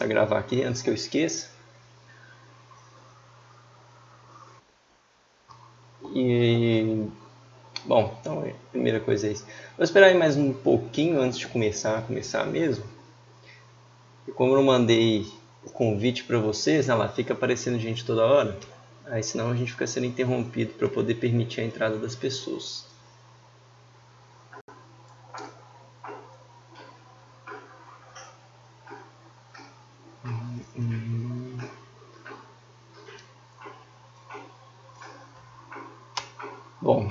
começar a gravar aqui antes que eu esqueça. E bom, então a primeira coisa é isso. Vou esperar aí mais um pouquinho antes de começar mesmo. E como eu não mandei o convite para vocês, né, lá fica aparecendo gente toda hora. Aí senão a gente fica sendo interrompido para poder permitir a entrada das pessoas. Bom,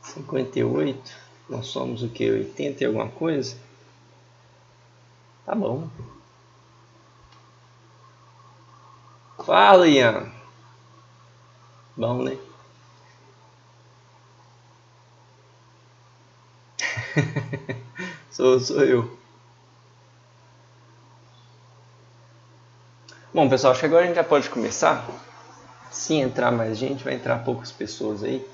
58, nós somos o que? 80 e alguma coisa? Tá bom. Fala, Ian. Bom, né? Sou eu. Bom, pessoal, acho que agora a gente já pode começar. Se entrar mais gente, vai entrar poucas pessoas aí.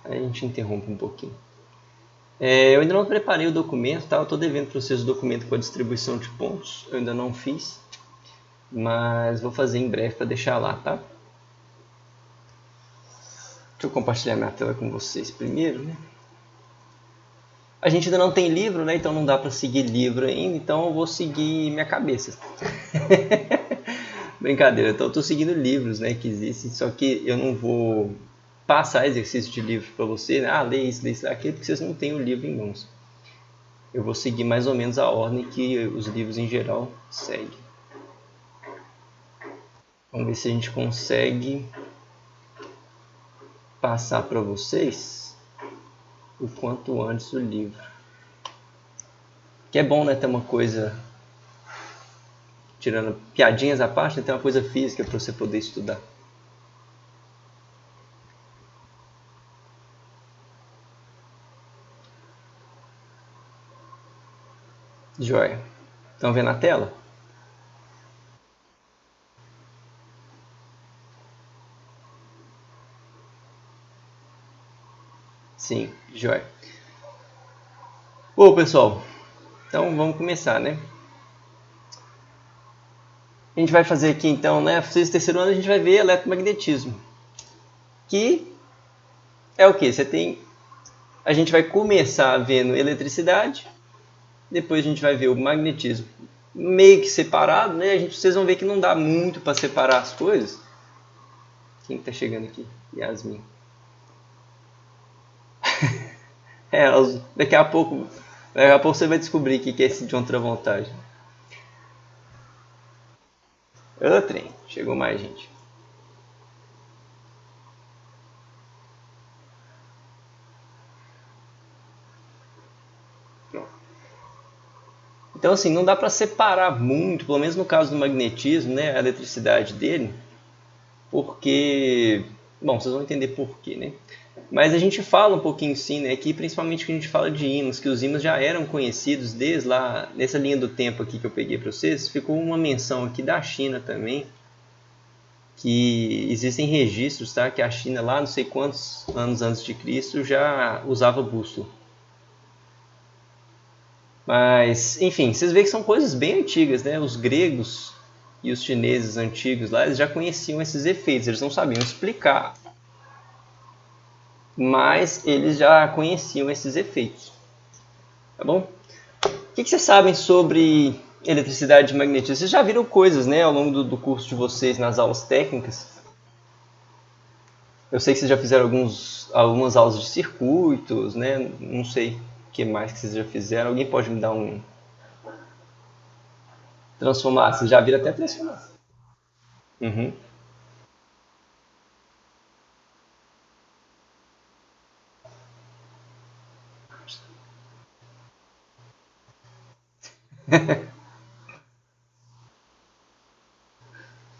Aí a gente interrompe um pouquinho. Eu ainda não preparei o documento, tá? Eu estou devendo para vocês o documento com a distribuição de pontos. Eu ainda não fiz, mas vou fazer em breve para deixar lá, tá? Deixa eu compartilhar minha tela com vocês primeiro, né? A gente ainda não tem livro, né? Então não dá para seguir livro ainda, então eu vou seguir minha cabeça. Brincadeira, então eu estou seguindo livros, né, que existem, só que eu não vou passar exercício de livro para você, né? Ah, lê isso, aquilo, porque vocês não têm o livro em mãos. Eu vou seguir mais ou menos a ordem que os livros em geral seguem. Vamos ver se a gente consegue passar para vocês o quanto antes o livro. Que é bom, né, ter uma coisa, tirando piadinhas à parte, né, ter uma coisa física para você poder estudar. Joia. Estão vendo a tela? Sim, joia. Bom, pessoal, então vamos começar, né? A gente vai fazer aqui então, né? Vocês terceiro ano a gente vai ver eletromagnetismo. Que é o que? Você tem. A gente vai começar vendo eletricidade, depois a gente vai ver o magnetismo meio que separado, né? Vocês vão ver que não dá muito para separar as coisas. Quem está chegando aqui? Yasmin. Daqui a pouco você vai descobrir o que é esse de outra vontade. Trem, chegou mais gente. Então, assim, não dá para separar muito, pelo menos no caso do magnetismo, né, a eletricidade dele, porque, bom, vocês vão entender por quê, né? Mas a gente fala um pouquinho sim, né, aqui principalmente que a gente fala de ímãs, que os ímãs já eram conhecidos desde lá, nessa linha do tempo aqui que eu peguei para vocês, ficou uma menção aqui da China também, que existem registros, tá, que a China lá não sei quantos anos antes de Cristo já usava bússola. Mas, enfim, vocês veem que são coisas bem antigas, né? Os gregos e os chineses antigos lá, eles já conheciam esses efeitos, eles não sabiam explicar, mas eles já conheciam esses efeitos. Tá bom? O que vocês sabem sobre eletricidade e magnetismo? Vocês já viram coisas, né, ao longo do curso de vocês nas aulas técnicas? Eu sei que vocês já fizeram algumas aulas de circuitos, né? Não sei o que mais que vocês já fizeram. Alguém pode me dar um transformar? Vocês já viram até transformar. Uhum.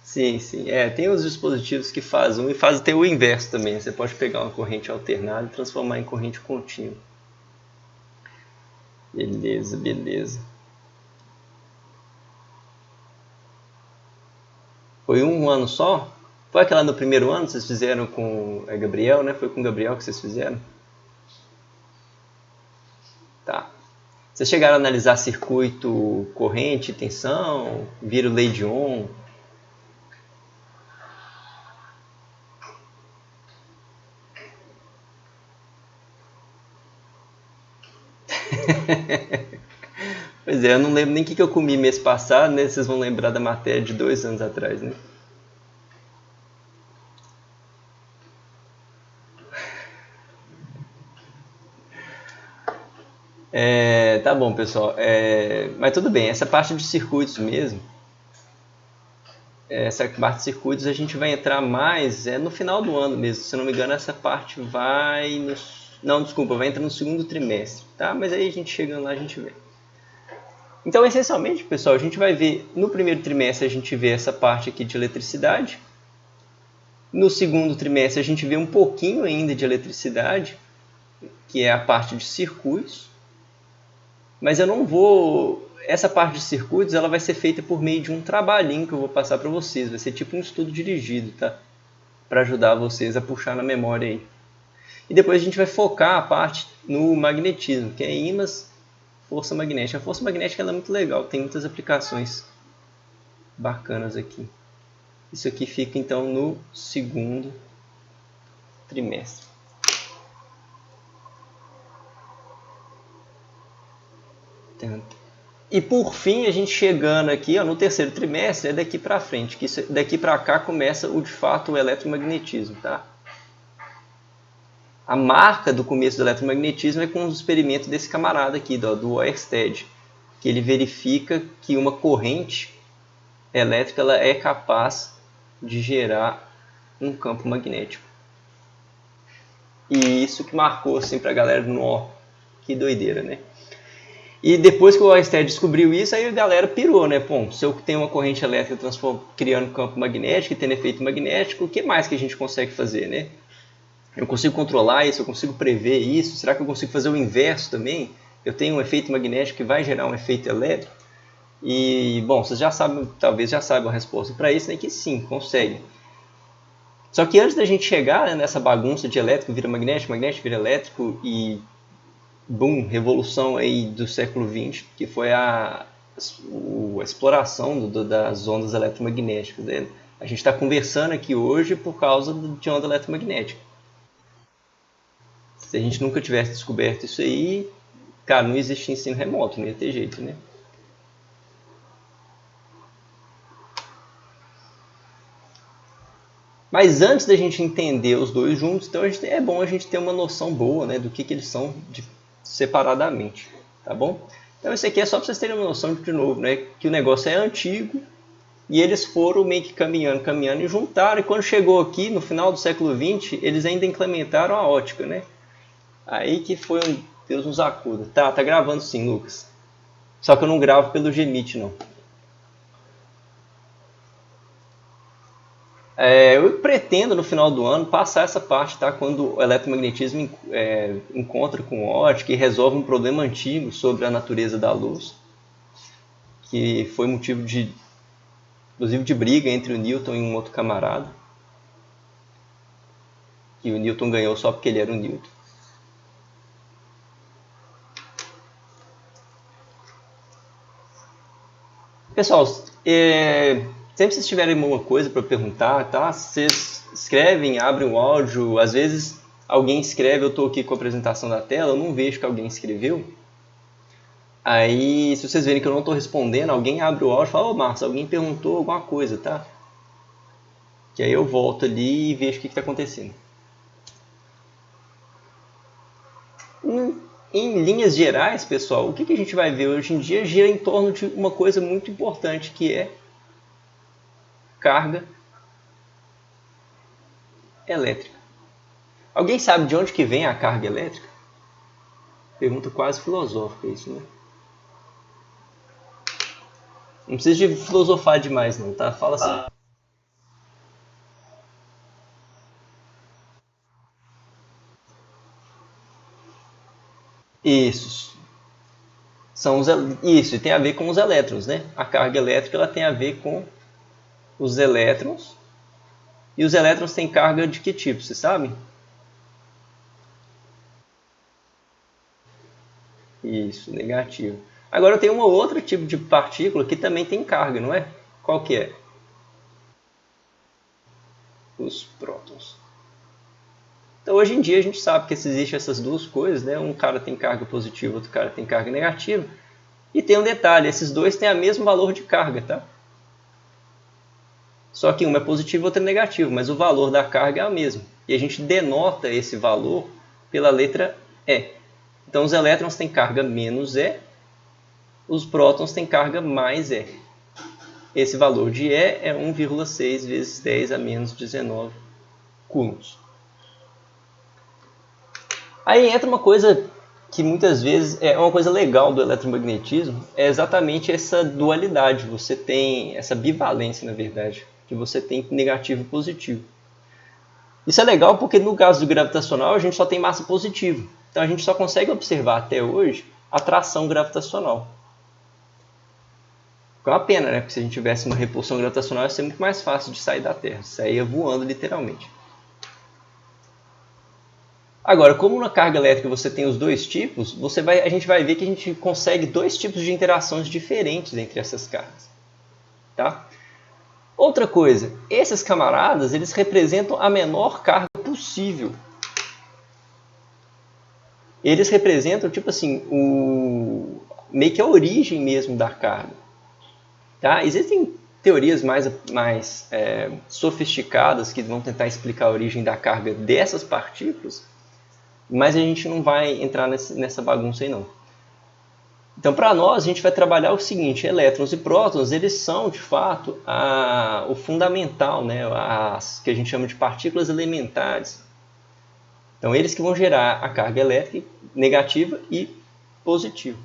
Sim, sim. Tem os dispositivos que fazem, e fazem até o inverso também. Você pode pegar uma corrente alternada e transformar em corrente contínua. Beleza, beleza. Foi um ano só? Foi aquela no primeiro ano que vocês fizeram com Gabriel, né? Foi com o Gabriel que vocês fizeram? Tá. Vocês chegaram a analisar circuito, corrente, tensão, viram lei de Ohm? Pois é, eu não lembro nem o que eu comi mês passado, né? Vocês vão lembrar da matéria de 2 anos atrás, né? Tá bom, pessoal. Mas tudo bem, essa parte de circuitos mesmo, essa parte de circuitos a gente vai entrar mais no final do ano mesmo. Se eu não me engano, essa parte vai no... Não, desculpa, vai entrar no segundo trimestre, tá? Mas aí a gente chegando lá, a gente vê. Então, essencialmente, pessoal, a gente vai ver, no primeiro trimestre a gente vê essa parte aqui de eletricidade. No segundo trimestre a gente vê um pouquinho ainda de eletricidade, que é a parte de circuitos. Mas eu não vou... Essa parte de circuitos ela vai ser feita por meio de um trabalhinho que eu vou passar para vocês. Vai ser tipo um estudo dirigido, tá? Para ajudar vocês a puxar na memória aí. E depois a gente vai focar a parte no magnetismo, que é ímãs, força magnética. A força magnética ela é muito legal, tem muitas aplicações bacanas aqui. Isso aqui fica então no segundo trimestre. E por fim, a gente chegando aqui no terceiro trimestre, é daqui para frente, que daqui para cá começa de fato o eletromagnetismo, tá? A marca do começo do eletromagnetismo é com os experimentos desse camarada aqui, do Oersted, que ele verifica que uma corrente elétrica ela é capaz de gerar um campo magnético. E isso que marcou assim para a galera do nó, que doideira, né? E depois que o Oersted descobriu isso, aí a galera pirou, né? Bom, se eu tenho uma corrente elétrica criando campo magnético e tendo efeito magnético, o que mais que a gente consegue fazer, né? Eu consigo controlar isso, eu consigo prever isso, será que eu consigo fazer o inverso também? Eu tenho um efeito magnético que vai gerar um efeito elétrico? E, bom, vocês já sabem, talvez já saibam a resposta para isso, né? Que sim, consegue. Só que antes da gente chegar nessa bagunça de elétrico vira magnético, magnético vira elétrico e boom, revolução aí do século XX, que foi a exploração das ondas eletromagnéticas. Né? A gente está conversando aqui hoje por causa de onda eletromagnética. Se a gente nunca tivesse descoberto isso aí, cara, não existe ensino remoto, não ia ter jeito, né? Mas antes da gente entender os dois juntos, então é bom a gente ter uma noção boa, né, do que eles são separadamente, tá bom? Então isso aqui é só para vocês terem uma noção de novo, né, que o negócio é antigo e eles foram meio que caminhando e juntaram. E quando chegou aqui no final do século XX, eles ainda implementaram a ótica, né? Aí que foi um Deus nos acuda. Tá gravando sim, Lucas. Só que eu não gravo pelo Gmeet, não. Eu pretendo no final do ano passar essa parte, tá? Quando o eletromagnetismo encontra com ótica e resolve um problema antigo sobre a natureza da luz, que foi motivo de, inclusive, de briga entre o Newton e um outro camarada, que o Newton ganhou só porque ele era o Newton. Pessoal, sempre que vocês tiverem alguma coisa para perguntar, tá? Vocês escrevem, abrem o áudio. Às vezes alguém escreve, eu estou aqui com a apresentação da tela, eu não vejo que alguém escreveu. Aí, se vocês verem que eu não estou respondendo, alguém abre o áudio e fala: ô Marcos, alguém perguntou alguma coisa, tá? Que aí eu volto ali e vejo o que está acontecendo. Em linhas gerais, pessoal, o que a gente vai ver hoje em dia gira em torno de uma coisa muito importante, que é carga elétrica. Alguém sabe de onde que vem a carga elétrica? Pergunta quase filosófica isso, né? Não precisa de filosofar demais não, tá? Fala assim. Isso. Isso, e tem a ver com os elétrons, né? A carga elétrica ela tem a ver com os elétrons. E os elétrons têm carga de que tipo, vocês sabem? Isso, negativo. Agora eu tenho um outro tipo de partícula que também tem carga, não é? Qual que é? Os prótons. Então hoje em dia a gente sabe que existem essas duas coisas, né? Um cara tem carga positiva, outro cara tem carga negativa. E tem um detalhe, esses dois têm o mesmo valor de carga, tá? Só que um é positivo e outro é negativo, mas o valor da carga é o mesmo. E a gente denota esse valor pela letra E. Então os elétrons têm carga menos E, os prótons têm carga mais E. Esse valor de E é 1,6 vezes 10 a menos 19 coulombs. Aí entra uma coisa que muitas vezes é uma coisa legal do eletromagnetismo, é exatamente essa dualidade. Você tem essa bivalência, na verdade, que você tem negativo e positivo. Isso é legal porque no caso do gravitacional a gente só tem massa positiva. Então a gente só consegue observar até hoje atração gravitacional. É uma pena, né? Porque se a gente tivesse uma repulsão gravitacional ia ser muito mais fácil de sair da Terra. Saía voando literalmente. Agora, como na carga elétrica você tem os dois tipos, a gente vai ver que a gente consegue dois tipos de interações diferentes entre essas cargas. Tá? Outra coisa, esses camaradas eles representam a menor carga possível. Eles representam, tipo assim, meio que a origem mesmo da carga. Tá? Existem teorias mais sofisticadas que vão tentar explicar a origem da carga dessas partículas, mas a gente não vai entrar nessa bagunça aí não. Então, para nós, a gente vai trabalhar o seguinte: elétrons e prótons, eles são, de fato, o fundamental, né? As que a gente chama de partículas elementares. Então, eles que vão gerar a carga elétrica negativa e positiva.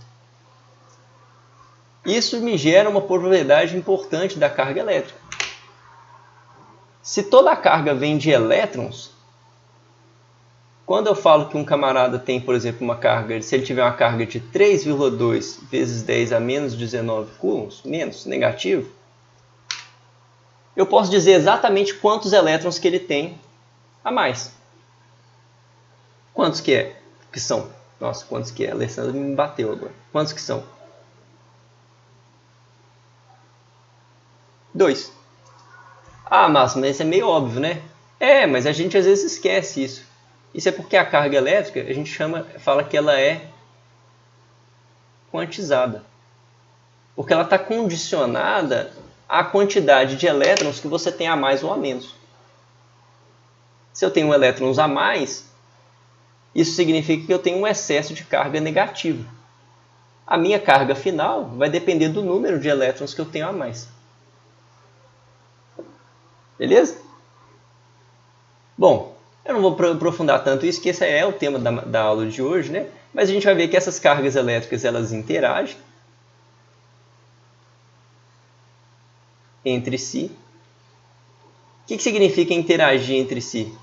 Isso me gera uma probabilidade importante da carga elétrica. Se toda a carga vem de elétrons, quando eu falo que um camarada tem, por exemplo, uma carga, se ele tiver uma carga de 3,2 vezes 10 a menos 19 coulombs, menos, negativo, eu posso dizer exatamente quantos elétrons que ele tem a mais. Quantos que são? Nossa, quantos que é? A Alessandra me bateu agora. Quantos que são? 2. Ah, Márcio, mas isso é meio óbvio, né? É, mas a gente às vezes esquece isso. Isso é porque a carga elétrica, a gente fala que ela é quantizada. Porque ela está condicionada à quantidade de elétrons que você tem a mais ou a menos. Se eu tenho elétrons a mais, isso significa que eu tenho um excesso de carga negativa. A minha carga final vai depender do número de elétrons que eu tenho a mais. Beleza? Bom, eu não vou aprofundar tanto isso, que esse é o tema da aula de hoje, né? Mas a gente vai ver que essas cargas elétricas elas interagem entre si. O que significa interagir entre si?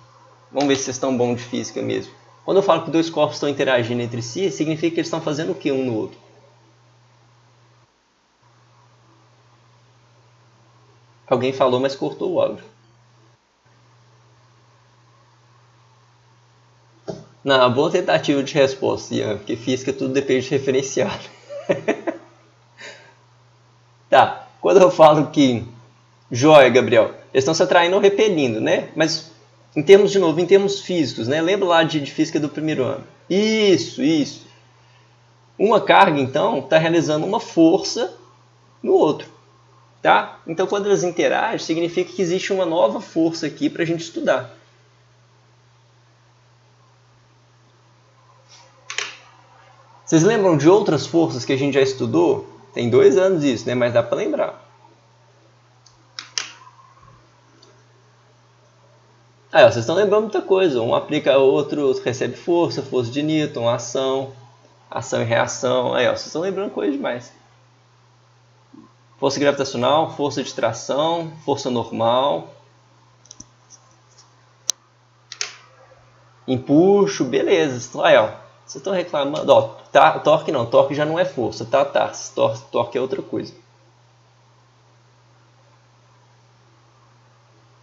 Vamos ver se vocês estão bons de física mesmo. Quando eu falo que dois corpos estão interagindo entre si, significa que eles estão fazendo o que um no outro? Alguém falou, mas cortou o áudio. Não, boa tentativa de resposta, Ian, porque física tudo depende de referencial. Tá, quando eu falo que... Joia, Gabriel. Eles estão se atraindo ou repelindo, né? Mas, em termos físicos, né? Lembra lá de física do primeiro ano. Isso. Uma carga, então, está realizando uma força no outro. Tá? Então, quando elas interagem, significa que existe uma nova força aqui para a gente estudar. Vocês lembram de outras forças que a gente já estudou? Tem 2 anos isso, né? Mas dá para lembrar. Vocês estão lembrando muita coisa. Um aplica ao outro, recebe força de Newton, ação e reação. Vocês estão lembrando coisa demais. Força gravitacional, força de tração, força normal, empuxo, beleza. Vocês estão reclamando. Torque não, torque já não é força, tá? Torque é outra coisa.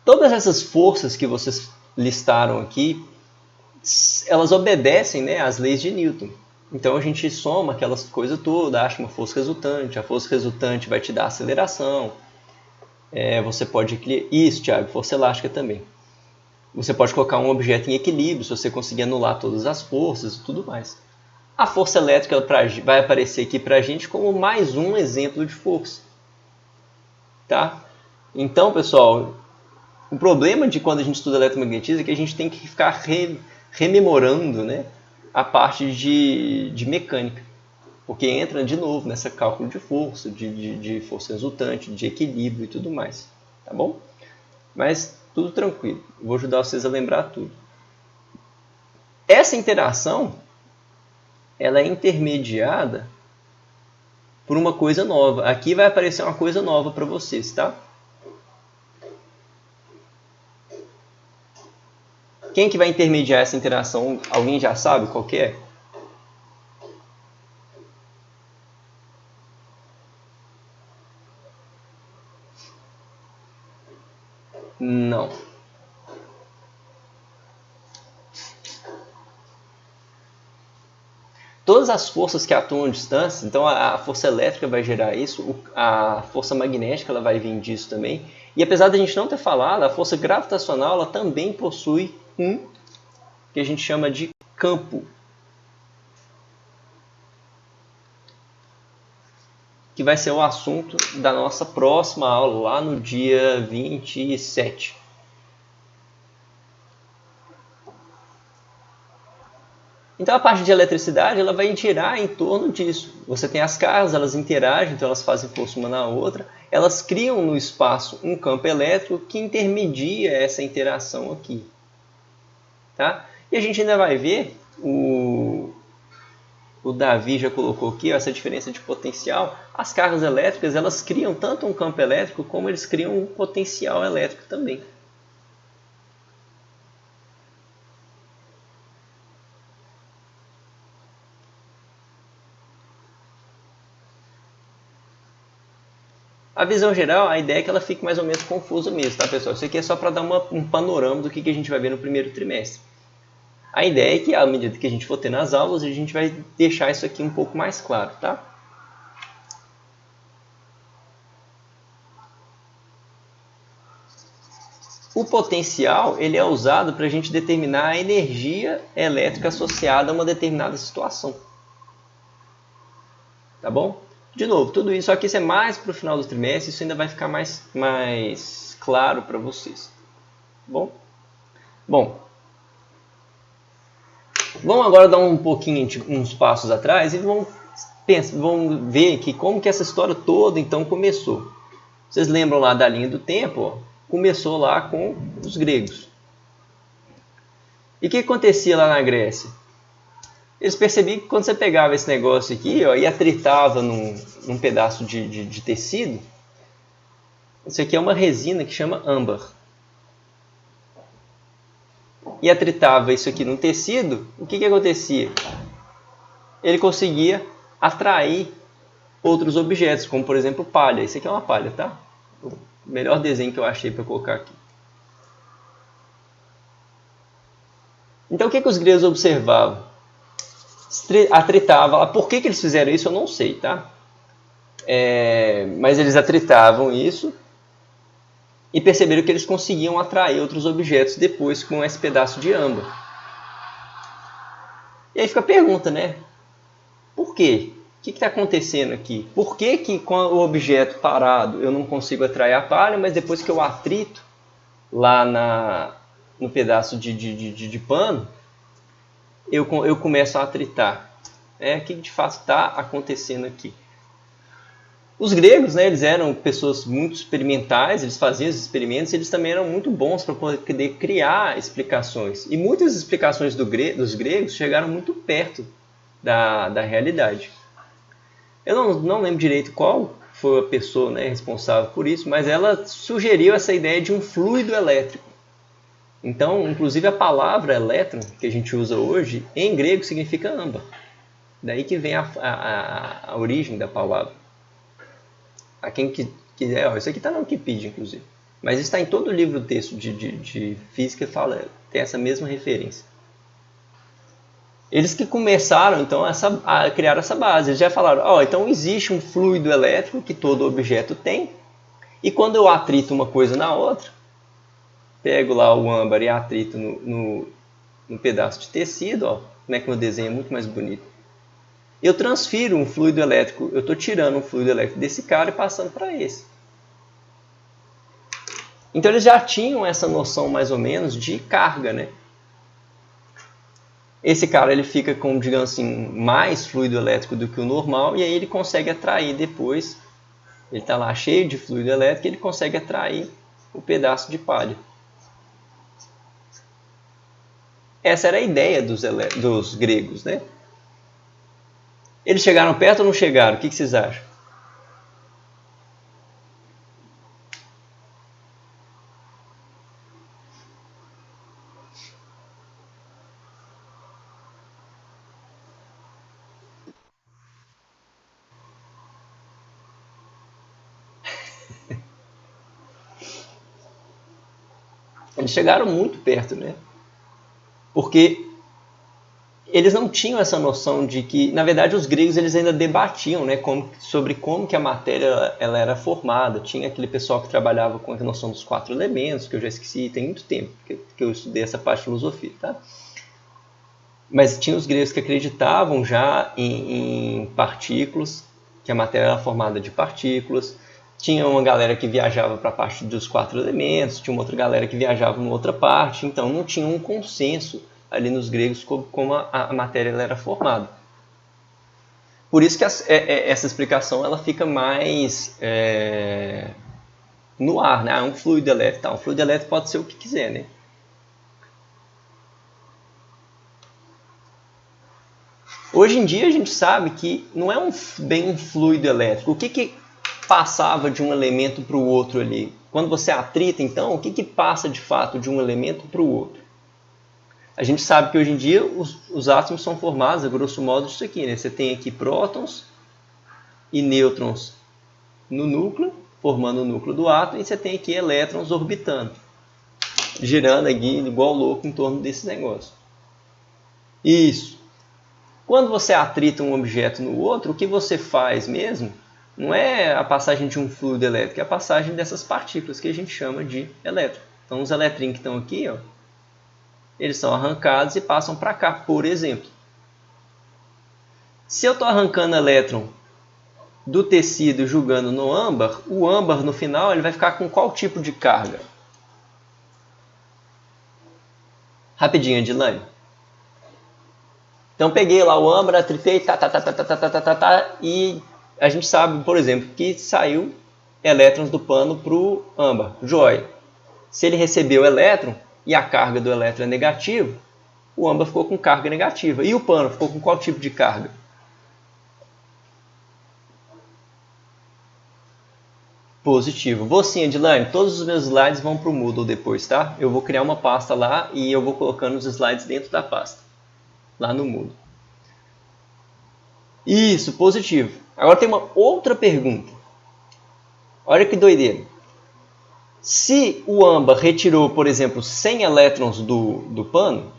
Todas essas forças que vocês listaram aqui, elas obedecem, né, às leis de Newton. Então a gente soma aquelas coisas todas, acha uma força resultante, a força resultante vai te dar aceleração. Você pode... Isso, Thiago, força elástica também. Você pode colocar um objeto em equilíbrio, se você conseguir anular todas as forças e tudo mais. A força elétrica vai aparecer aqui para a gente como mais um exemplo de força. Tá? Então, pessoal, o problema de quando a gente estuda eletromagnetismo é que a gente tem que ficar rememorando, né, a parte de mecânica. Porque entra de novo nessa cálculo de força, de força resultante, de equilíbrio e tudo mais. Tá bom? Mas tudo tranquilo. Vou ajudar vocês a lembrar tudo. Essa interação ela é intermediada por uma coisa nova. Aqui vai aparecer uma coisa nova para vocês, tá? Quem que vai intermediar essa interação? Alguém já sabe qual que é? Não. Todas as forças que atuam à distância, então a força elétrica vai gerar isso, a força magnética ela vai vir disso também. E apesar de a gente não ter falado, a força gravitacional ela também possui um que a gente chama de campo, que vai ser o assunto da nossa próxima aula, lá no dia 27. Então a parte de eletricidade ela vai girar em torno disso. Você tem as cargas, elas interagem, então elas fazem força uma na outra. Elas criam no espaço um campo elétrico que intermedia essa interação aqui. Tá? E a gente ainda vai ver, o Davi já colocou aqui essa diferença de potencial. As cargas elétricas elas criam tanto um campo elétrico como eles criam um potencial elétrico também. A visão geral, a ideia é que ela fique mais ou menos confusa mesmo, tá, pessoal? Isso aqui é só para dar um panorama do que a gente vai ver no primeiro trimestre. A ideia é que, à medida que a gente for tendo as aulas, a gente vai deixar isso aqui um pouco mais claro, tá? O potencial ele é usado para a gente determinar a energia elétrica associada a uma determinada situação. Tá bom? De novo, tudo isso aqui é mais para o final do trimestre, isso ainda vai ficar mais claro para vocês. Tá bom? Bom, vamos agora dar um pouquinho, uns passos atrás e vamos ver que como que essa história toda então começou. Vocês lembram lá da linha do tempo? Ó, começou lá com os gregos. E o que acontecia lá na Grécia? Eles percebiam que quando você pegava esse negócio aqui ó, e atritava num pedaço de tecido, isso aqui é uma resina que chama âmbar. E atritava isso aqui num tecido, o que acontecia? Ele conseguia atrair outros objetos, como por exemplo palha. Isso aqui é uma palha, tá? O melhor desenho que eu achei para colocar aqui. Então o que os gregos observavam? Atritava. Por que eles fizeram isso eu não sei, tá? Mas eles atritavam isso e perceberam que eles conseguiam atrair outros objetos depois com esse pedaço de âmbar. E aí fica a pergunta, né? Por quê? O que está acontecendo aqui? Por que com o objeto parado eu não consigo atrair a palha, mas depois que eu atrito lá no pedaço de pano, eu começo a atritar? O que de fato está acontecendo aqui? Os gregos, né, eles eram pessoas muito experimentais, eles faziam os experimentos, eles também eram muito bons para poder criar explicações. E muitas explicações dos gregos chegaram muito perto da realidade. Eu não lembro direito qual foi a pessoa, né, responsável por isso, mas ela sugeriu essa ideia de um fluido elétrico. Então, inclusive a palavra elétron, que a gente usa hoje, em grego significa âmbar. Daí que vem a origem da palavra. A quem quiser, isso aqui está na Wikipedia, inclusive. Mas está em todo o livro texto de física, tem essa mesma referência. Eles que começaram então a criar essa base. Eles já falaram, então existe um fluido elétrico que todo objeto tem, e quando eu atrito uma coisa na outra, pego lá o âmbar e atrito no pedaço de tecido, como é que meu desenho é muito mais bonito. Eu transfiro um fluido elétrico, eu estou tirando um fluido elétrico desse cara e passando para esse. Então eles já tinham essa noção mais ou menos de carga, né? Esse cara ele fica com, digamos assim, mais fluido elétrico do que o normal e aí ele consegue atrair depois, ele está lá cheio de fluido elétrico, ele consegue atrair o pedaço de palha. Essa era a ideia dos gregos, né? Eles chegaram perto ou não chegaram? O que vocês acham? Eles chegaram muito perto, né? Porque eles não tinham essa noção de que, na verdade, os gregos eles ainda debatiam, né, sobre como que a matéria ela era formada. Tinha aquele pessoal que trabalhava com a noção dos 4 elementos, que eu já esqueci, tem muito tempo que eu estudei essa parte de filosofia, tá? Mas tinha os gregos que acreditavam já em partículas, que a matéria era formada de partículas. Tinha uma galera que viajava para a parte dos 4 elementos, tinha uma outra galera que viajava em outra parte, então não tinha um consenso ali nos gregos como a matéria era formada. Por isso que essa explicação ela fica mais no ar, né? Um fluido elétrico. Um fluido elétrico pode ser o que quiser, né? Hoje em dia a gente sabe que não é bem um fluido elétrico. O que passava de um elemento para o outro ali? Quando você atrita, então, o que passa de fato de um elemento para o outro? A gente sabe que hoje em dia os átomos são formados, a grosso modo, disso aqui, né? Você tem aqui prótons e nêutrons no núcleo, formando o núcleo do átomo, e você tem aqui elétrons orbitando, girando aqui igual louco em torno desse negócio. Isso. Quando você atrita um objeto no outro, o que você faz mesmo não é a passagem de um fluido elétrico, é a passagem dessas partículas que a gente chama de elétron. Então, os eletrinhos que estão aqui, eles são arrancados e passam para cá, por exemplo. Se eu estou arrancando elétron do tecido e jogando no âmbar, o âmbar no final ele vai ficar com qual tipo de carga? Rapidinho, Edilane. Então peguei lá o âmbar, atritei, e a gente sabe, por exemplo, que saiu elétrons do pano para o âmbar. Joia. Se ele recebeu elétron e a carga do elétron é negativa, o âmbar ficou com carga negativa. E o pano ficou com qual tipo de carga? Positivo. Vou sim, Edilane. Todos os meus slides vão para o Moodle depois, tá? Eu vou criar uma pasta lá e eu vou colocando os slides dentro da pasta. Lá no Moodle. Isso, positivo. Agora tem uma outra pergunta. Olha que doideira. Se o âmbar retirou, por exemplo, 100 elétrons do pano,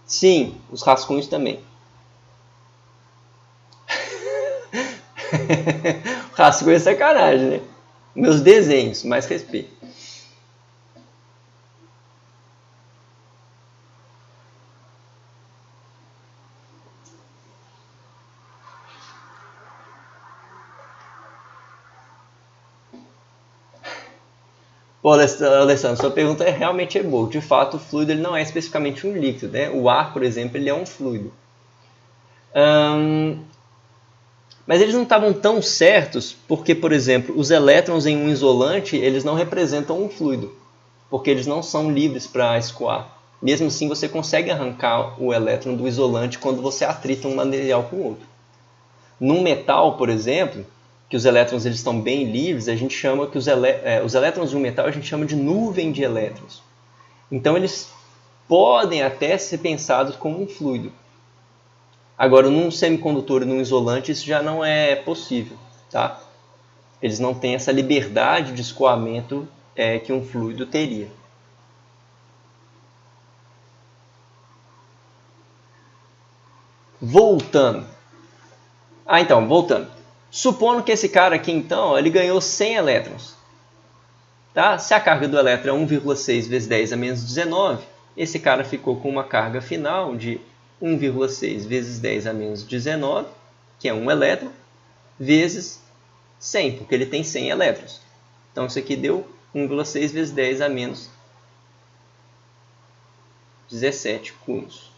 sim, os rascunhos também. Rascunho é sacanagem, né? Meus desenhos, mais respeito. Pô, Alessandro, sua pergunta realmente é boa. De fato, o fluido ele não é especificamente um líquido, né? O ar, por exemplo, ele é um fluido. Mas eles não estavam tão certos porque, por exemplo, os elétrons em um isolante eles não representam um fluido, porque eles não são livres para escoar. Mesmo assim, você consegue arrancar o elétron do isolante quando você atrita um material com o outro. Num metal, por exemplo, que os elétrons eles estão bem livres, a gente chama que os elétrons de um metal a gente chama de nuvem de elétrons. Então eles podem até ser pensados como um fluido. Agora, num semicondutor e num isolante, isso já não é possível, tá? Eles não têm essa liberdade de escoamento que um fluido teria. Voltando. Então, voltando. Supondo que esse cara aqui, então, ele ganhou 100 elétrons. Tá? Se a carga do elétron é 1,6 vezes 10 a menos 19, esse cara ficou com uma carga final de 1,6 vezes 10 a menos 19, que é 1 elétron, vezes 100, porque ele tem 100 elétrons. Então, isso aqui deu 1,6 vezes 10 a menos 17 coulombs.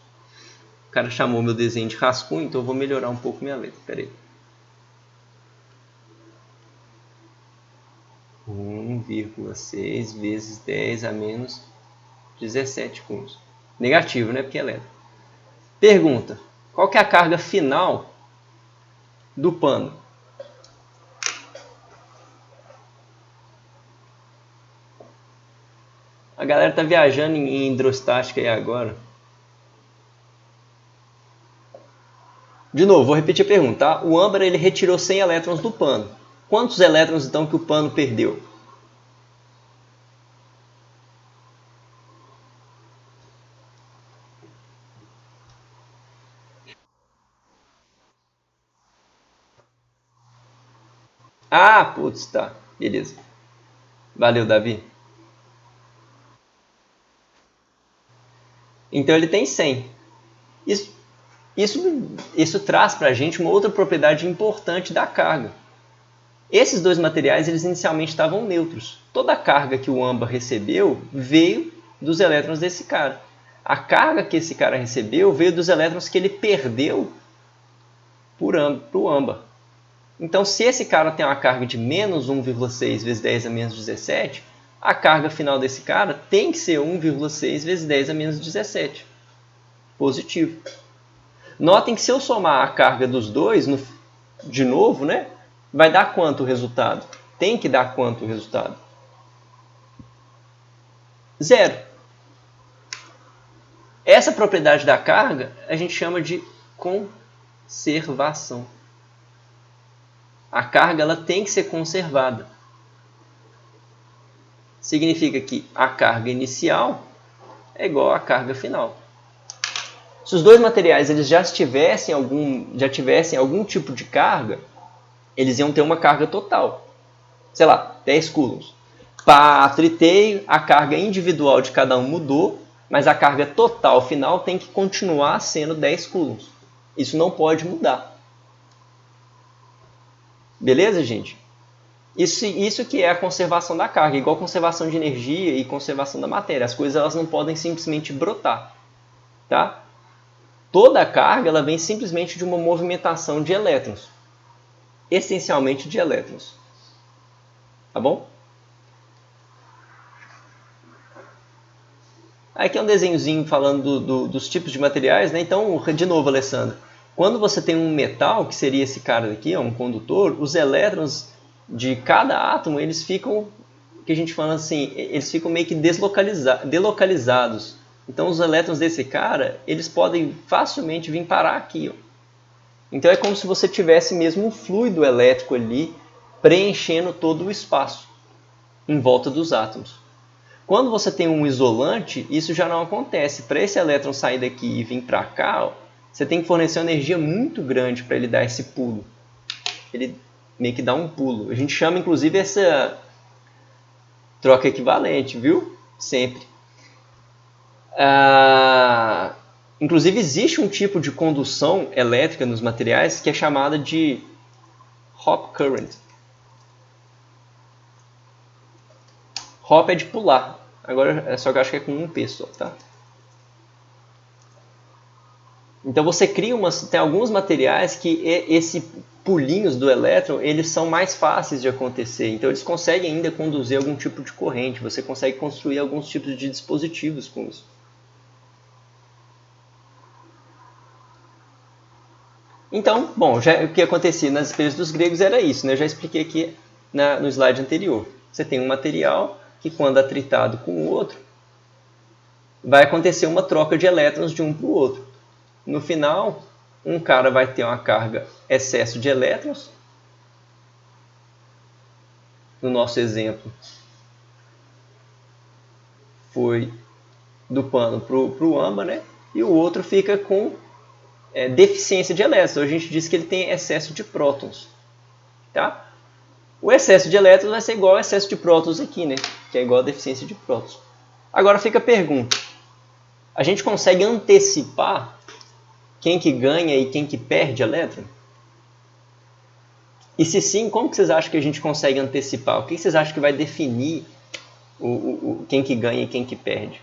O cara chamou meu desenho de rascunho, então eu vou melhorar um pouco minha letra. Espera aí. 1,6 vezes 10 a menos 17 coulombs. Negativo, né? Porque é elétron. Pergunta: qual que é a carga final do pano? A galera tá viajando em hidrostática aí agora. De novo, vou repetir a pergunta. Tá? O âmbar ele retirou 100 elétrons do pano. Quantos elétrons então que o pano perdeu? Ah, putz, tá. Beleza. Valeu, Davi. Então ele tem 100. Isso, isso traz para a gente uma outra propriedade importante da carga. Esses dois materiais eles inicialmente estavam neutros. Toda a carga que o âmbar recebeu veio dos elétrons desse cara. A carga que esse cara recebeu veio dos elétrons que ele perdeu para o âmbar. Então, se esse cara tem uma carga de menos 1,6 vezes 10 a menos 17, a carga final desse cara tem que ser 1,6 vezes 10 a menos 17. Positivo. Notem que se eu somar a carga dos dois, de novo, né, vai dar quanto o resultado? Tem que dar quanto o resultado? Zero. Essa propriedade da carga a gente chama de conservação. A carga ela tem que ser conservada. Significa que a carga inicial é igual à carga final. Se os dois materiais eles já tivessem algum tipo de carga, eles iam ter uma carga total. Sei lá, 10 coulombs. Para triteio, a carga individual de cada um mudou, mas a carga total final tem que continuar sendo 10 coulombs. Isso não pode mudar. Beleza, gente? Isso que é a conservação da carga, igual conservação de energia e conservação da matéria. As coisas elas não podem simplesmente brotar. Tá? Toda a carga ela vem simplesmente de uma movimentação de elétrons. Essencialmente de elétrons. Tá bom? Aqui é um desenhozinho falando dos tipos de materiais, né? Então, de novo, Alessandro, quando você tem um metal, que seria esse cara daqui, um condutor, os elétrons de cada átomo, eles ficam, que a gente fala assim, eles ficam meio que delocalizados. Então, os elétrons desse cara, eles podem facilmente vir parar aqui. Ó. Então, é como se você tivesse mesmo um fluido elétrico ali, preenchendo todo o espaço em volta dos átomos. Quando você tem um isolante, isso já não acontece. Para esse elétron sair daqui e vir para cá, ó, você tem que fornecer uma energia muito grande para ele dar esse pulo. Ele meio que dá um pulo. A gente chama, inclusive, essa troca equivalente, viu? Sempre. Inclusive, existe um tipo de condução elétrica nos materiais que é chamada de hop current. Hop é de pular. Agora, só que eu acho que é com um P só, tá? Então você cria tem alguns materiais que esses pulinhos do elétron eles são mais fáceis de acontecer. Então eles conseguem ainda conduzir algum tipo de corrente. Você consegue construir alguns tipos de dispositivos com isso. Então, bom, o que acontecia nas experiências dos gregos era isso, né? Eu já expliquei aqui no slide anterior. Você tem um material que quando atritado com o outro, vai acontecer uma troca de elétrons de um para o outro. No final, um cara vai ter uma carga excesso de elétrons. No nosso exemplo, foi do pano para o âmbar, né? E o outro fica com deficiência de elétrons. Então, a gente diz que ele tem excesso de prótons. Tá? O excesso de elétrons vai ser igual ao excesso de prótons aqui, né? Que é igual a deficiência de prótons. Agora fica a pergunta. A gente consegue antecipar quem que ganha e quem que perde elétron? E se sim, como que vocês acham que a gente consegue antecipar? O que vocês acham que vai definir quem que ganha e quem que perde?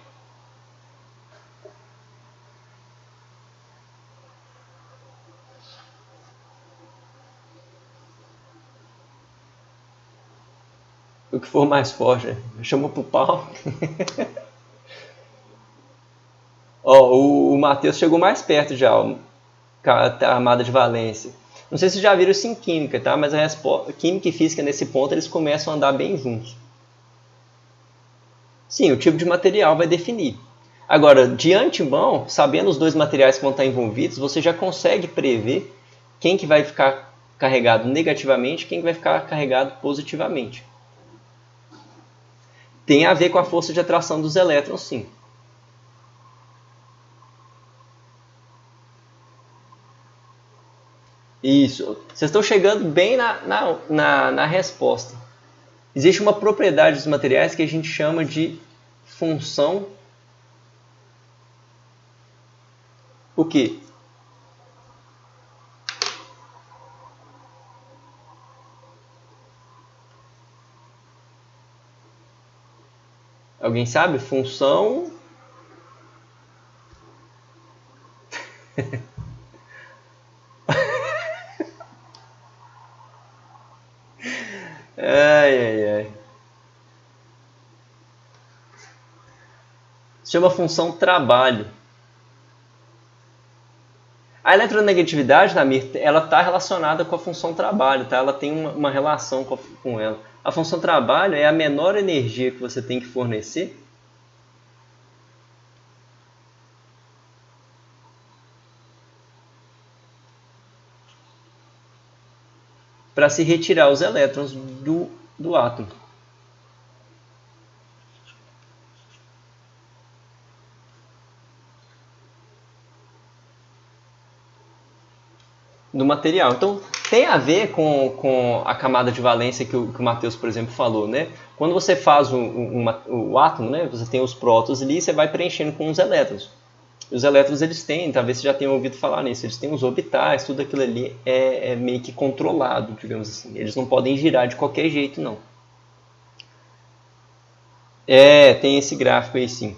O que for mais forte, né? Chama pro pau. Ó, o Matheus chegou mais perto já, ó, a amada de valência. Não sei se já viram isso em química, tá? Mas química e física nesse ponto eles começam a andar bem juntos. Sim, o tipo de material vai definir. Agora, de antemão, sabendo os dois materiais que vão estar envolvidos, você já consegue prever quem que vai ficar carregado negativamente e quem que vai ficar carregado positivamente. Tem a ver com a força de atração dos elétrons, sim. Isso. Vocês estão chegando bem na resposta. Existe uma propriedade dos materiais que a gente chama de função... O quê? Alguém sabe? Função... Ai, ai, ai. Se chama função trabalho. A eletronegatividade, Namir, ela está relacionada com a função trabalho, tá? Ela tem uma relação com ela. A função trabalho é a menor energia que você tem que fornecer para se retirar os elétrons do átomo. Do material. Então, tem a ver com a camada de valência que o Matheus, por exemplo, falou, né? Quando você faz o átomo, né? Você tem os prótons ali e você vai preenchendo com os elétrons. Os elétrons, eles têm, talvez você já tenha ouvido falar nisso, eles têm os orbitais, tudo aquilo ali é meio que controlado, digamos assim. Eles não podem girar de qualquer jeito, não. Tem esse gráfico aí sim.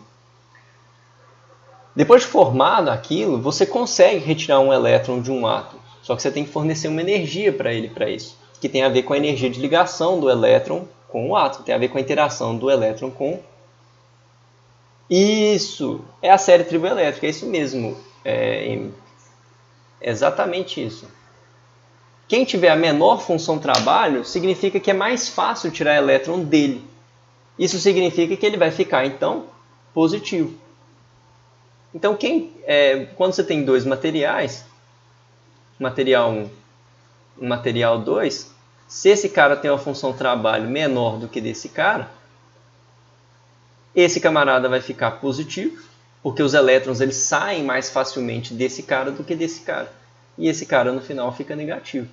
Depois de formado aquilo, você consegue retirar um elétron de um átomo. Só que você tem que fornecer uma energia para ele, para isso. Que tem a ver com a energia de ligação do elétron com o átomo. Tem a ver com a interação do elétron com... Isso! É a série triboelétrica, é isso mesmo. Exatamente isso. Quem tiver a menor função trabalho, significa que é mais fácil tirar elétron dele. Isso significa que ele vai ficar, então, positivo. Então, quando você tem dois materiais, material 1 e material 2, se esse cara tem uma função trabalho menor do que desse cara, esse camarada vai ficar positivo, porque os elétrons eles saem mais facilmente desse cara do que desse cara. E esse cara, no final, fica negativo.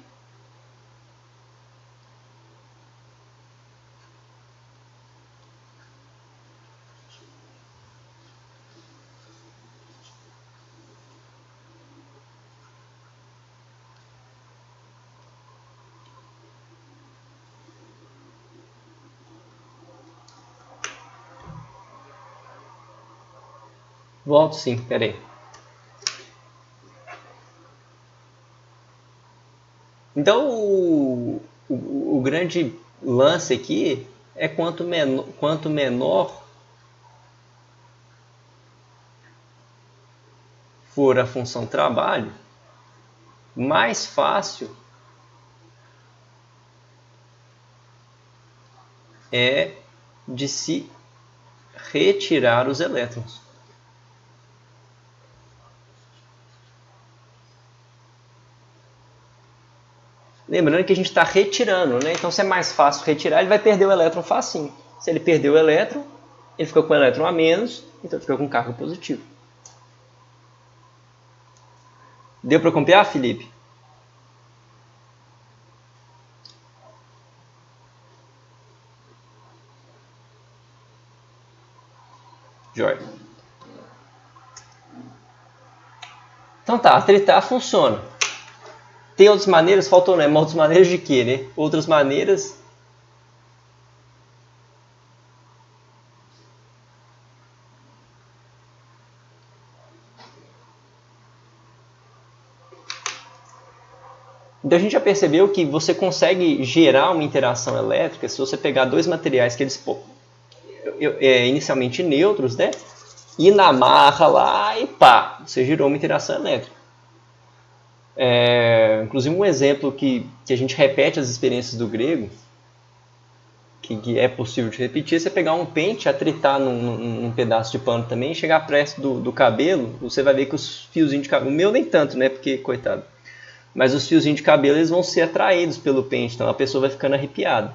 Volto sim, peraí. Então, o grande lance aqui é quanto menor for a função trabalho, mais fácil é de se retirar os elétrons. Lembrando que a gente está retirando, né? Então, se é mais fácil retirar, ele vai perder o elétron facinho. Se ele perder o elétron, ele fica com o elétron a menos, então fica com carga positivo. Deu para copiar, Felipe? Joia. Então tá, atritar funciona. Tem outras maneiras? Faltou, né? Mas outras maneiras de quê, né? Outras maneiras... Então a gente já percebeu que você consegue gerar uma interação elétrica se você pegar dois materiais que eles inicialmente neutros, né? E na marra lá e pá, você gerou uma interação elétrica. Inclusive um exemplo que a gente repete as experiências do grego, que é possível de repetir, é você pegar um pente, atritar num pedaço de pano também, chegar perto do cabelo, você vai ver que os fiozinhos de cabelo, o meu nem tanto, né, porque coitado, mas os fiozinhos de cabelo eles vão ser atraídos pelo pente, então a pessoa vai ficando arrepiada.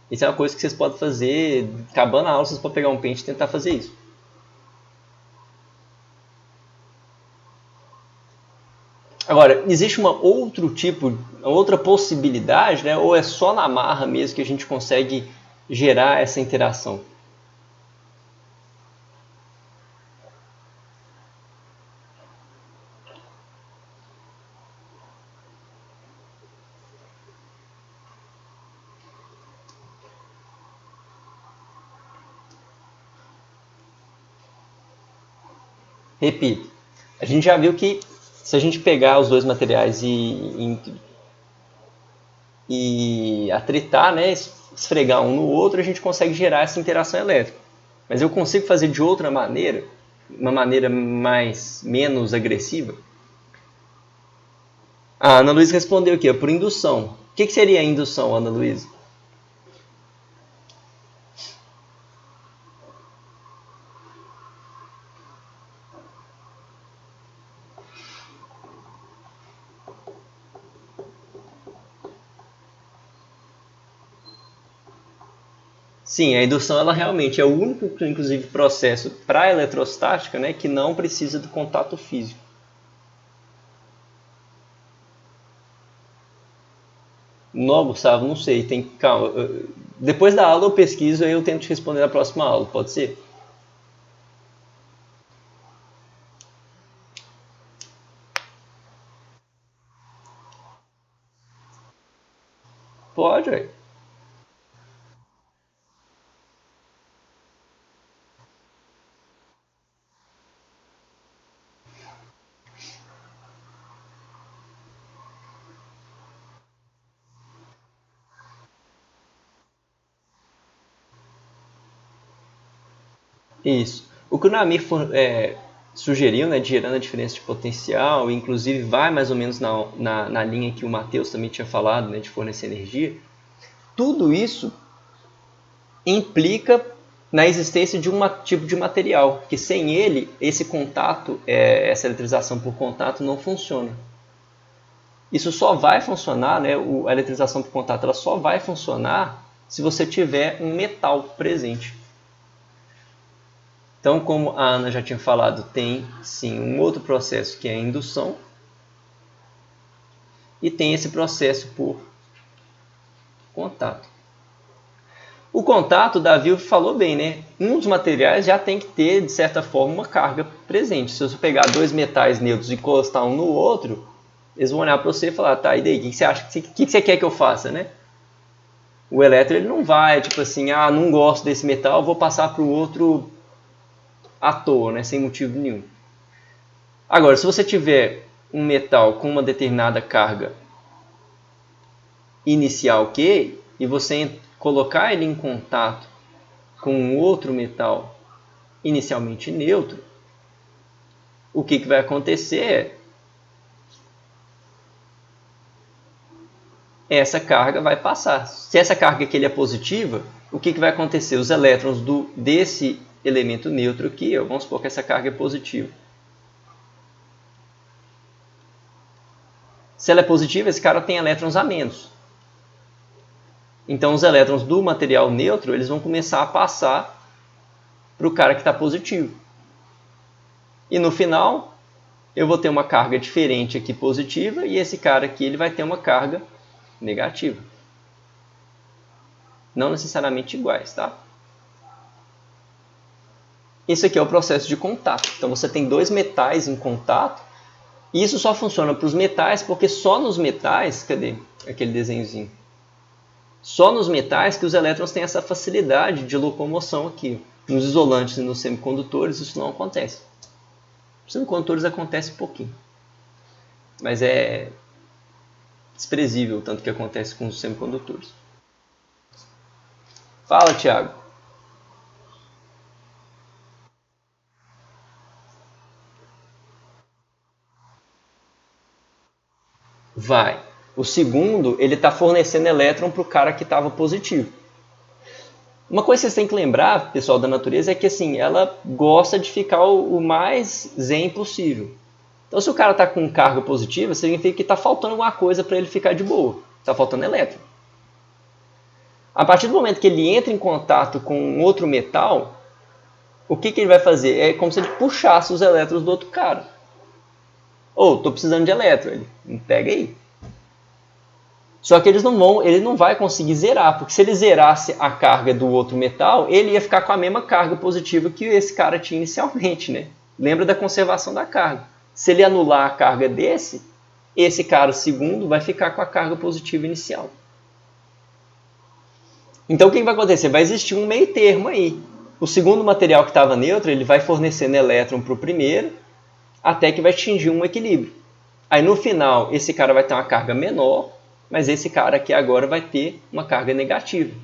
Isso é uma coisa que vocês podem fazer, acabando a aula, vocês podem pegar um pente e tentar fazer isso. Agora, existe uma outra possibilidade, né? Ou é só na marra mesmo que a gente consegue gerar essa interação? Repito, a gente já viu que se a gente pegar os dois materiais e atritar, né, esfregar um no outro, a gente consegue gerar essa interação elétrica. Mas eu consigo fazer de outra maneira, uma maneira menos agressiva? A Ana Luísa respondeu aqui, por indução. O que seria a indução, Ana Luísa? Sim, a indução ela realmente é o único, inclusive, processo para a eletrostática, né, que não precisa do contato físico. Não, Gustavo, não sei. Calma. Depois da aula eu pesquiso e eu tento te responder na próxima aula. Pode ser? Pode, ué. Isso. O que o Namir sugeriu, né, de gerando a diferença de potencial, inclusive vai mais ou menos na linha que o Matheus também tinha falado, né, de fornecer energia, tudo isso implica na existência de um tipo de material, que sem ele, esse contato, essa eletrização por contato não funciona. Isso só vai funcionar, né, a eletrização por contato, ela só vai funcionar se você tiver um metal presente. Então, como a Ana já tinha falado, tem sim um outro processo que é a indução e tem esse processo por contato. O contato, Davi falou bem, né? Um dos materiais já tem que ter, de certa forma, uma carga presente. Se você pegar dois metais neutros e encostar um no outro, eles vão olhar para você e falar, tá, e daí, o que você acha? O que você quer que eu faça, né? O elétron ele não vai, tipo assim, não gosto desse metal, vou passar para o outro à toa, né? Sem motivo nenhum. Agora, se você tiver um metal com uma determinada carga inicial Q e você colocar ele em contato com um outro metal inicialmente neutro, o que vai acontecer é essa carga vai passar. Se essa carga aqui é positiva, o que vai acontecer? Os elétrons desse elemento neutro aqui, vamos supor que essa carga é positiva. Se ela é positiva, esse cara tem elétrons a menos. Então, os elétrons do material neutro eles vão começar a passar para o cara que está positivo. E no final, eu vou ter uma carga diferente aqui positiva e esse cara aqui ele vai ter uma carga negativa. Não necessariamente iguais, tá? Isso aqui é o processo de contato. Então você tem dois metais em contato. E isso só funciona para os metais porque só nos metais, cadê aquele desenhozinho? Só nos metais que os elétrons têm essa facilidade de locomoção aqui. Nos isolantes e nos semicondutores isso não acontece. Nos semicondutores acontece um pouquinho. Mas é desprezível o tanto que acontece com os semicondutores. Fala, Thiago. Vai. O segundo, ele está fornecendo elétron para o cara que estava positivo. Uma coisa que vocês têm que lembrar, pessoal da natureza, é que assim, ela gosta de ficar o mais zen possível. Então, se o cara está com carga positiva, significa que está faltando alguma coisa para ele ficar de boa. Está faltando elétron. A partir do momento que ele entra em contato com outro metal, o que ele vai fazer? É como se ele puxasse os elétrons do outro cara. Ou, estou precisando de elétron. Ele pega aí. Só que ele não vai conseguir zerar, porque se ele zerasse a carga do outro metal, ele ia ficar com a mesma carga positiva que esse cara tinha inicialmente, né? Lembra da conservação da carga. Se ele anular a carga desse, esse cara segundo vai ficar com a carga positiva inicial. Então o que vai acontecer? Vai existir um meio termo aí. O segundo material que estava neutro, ele vai fornecendo elétron para o primeiro, até que vai atingir um equilíbrio. Aí no final, esse cara vai ter uma carga menor, mas esse cara aqui agora vai ter uma carga negativa.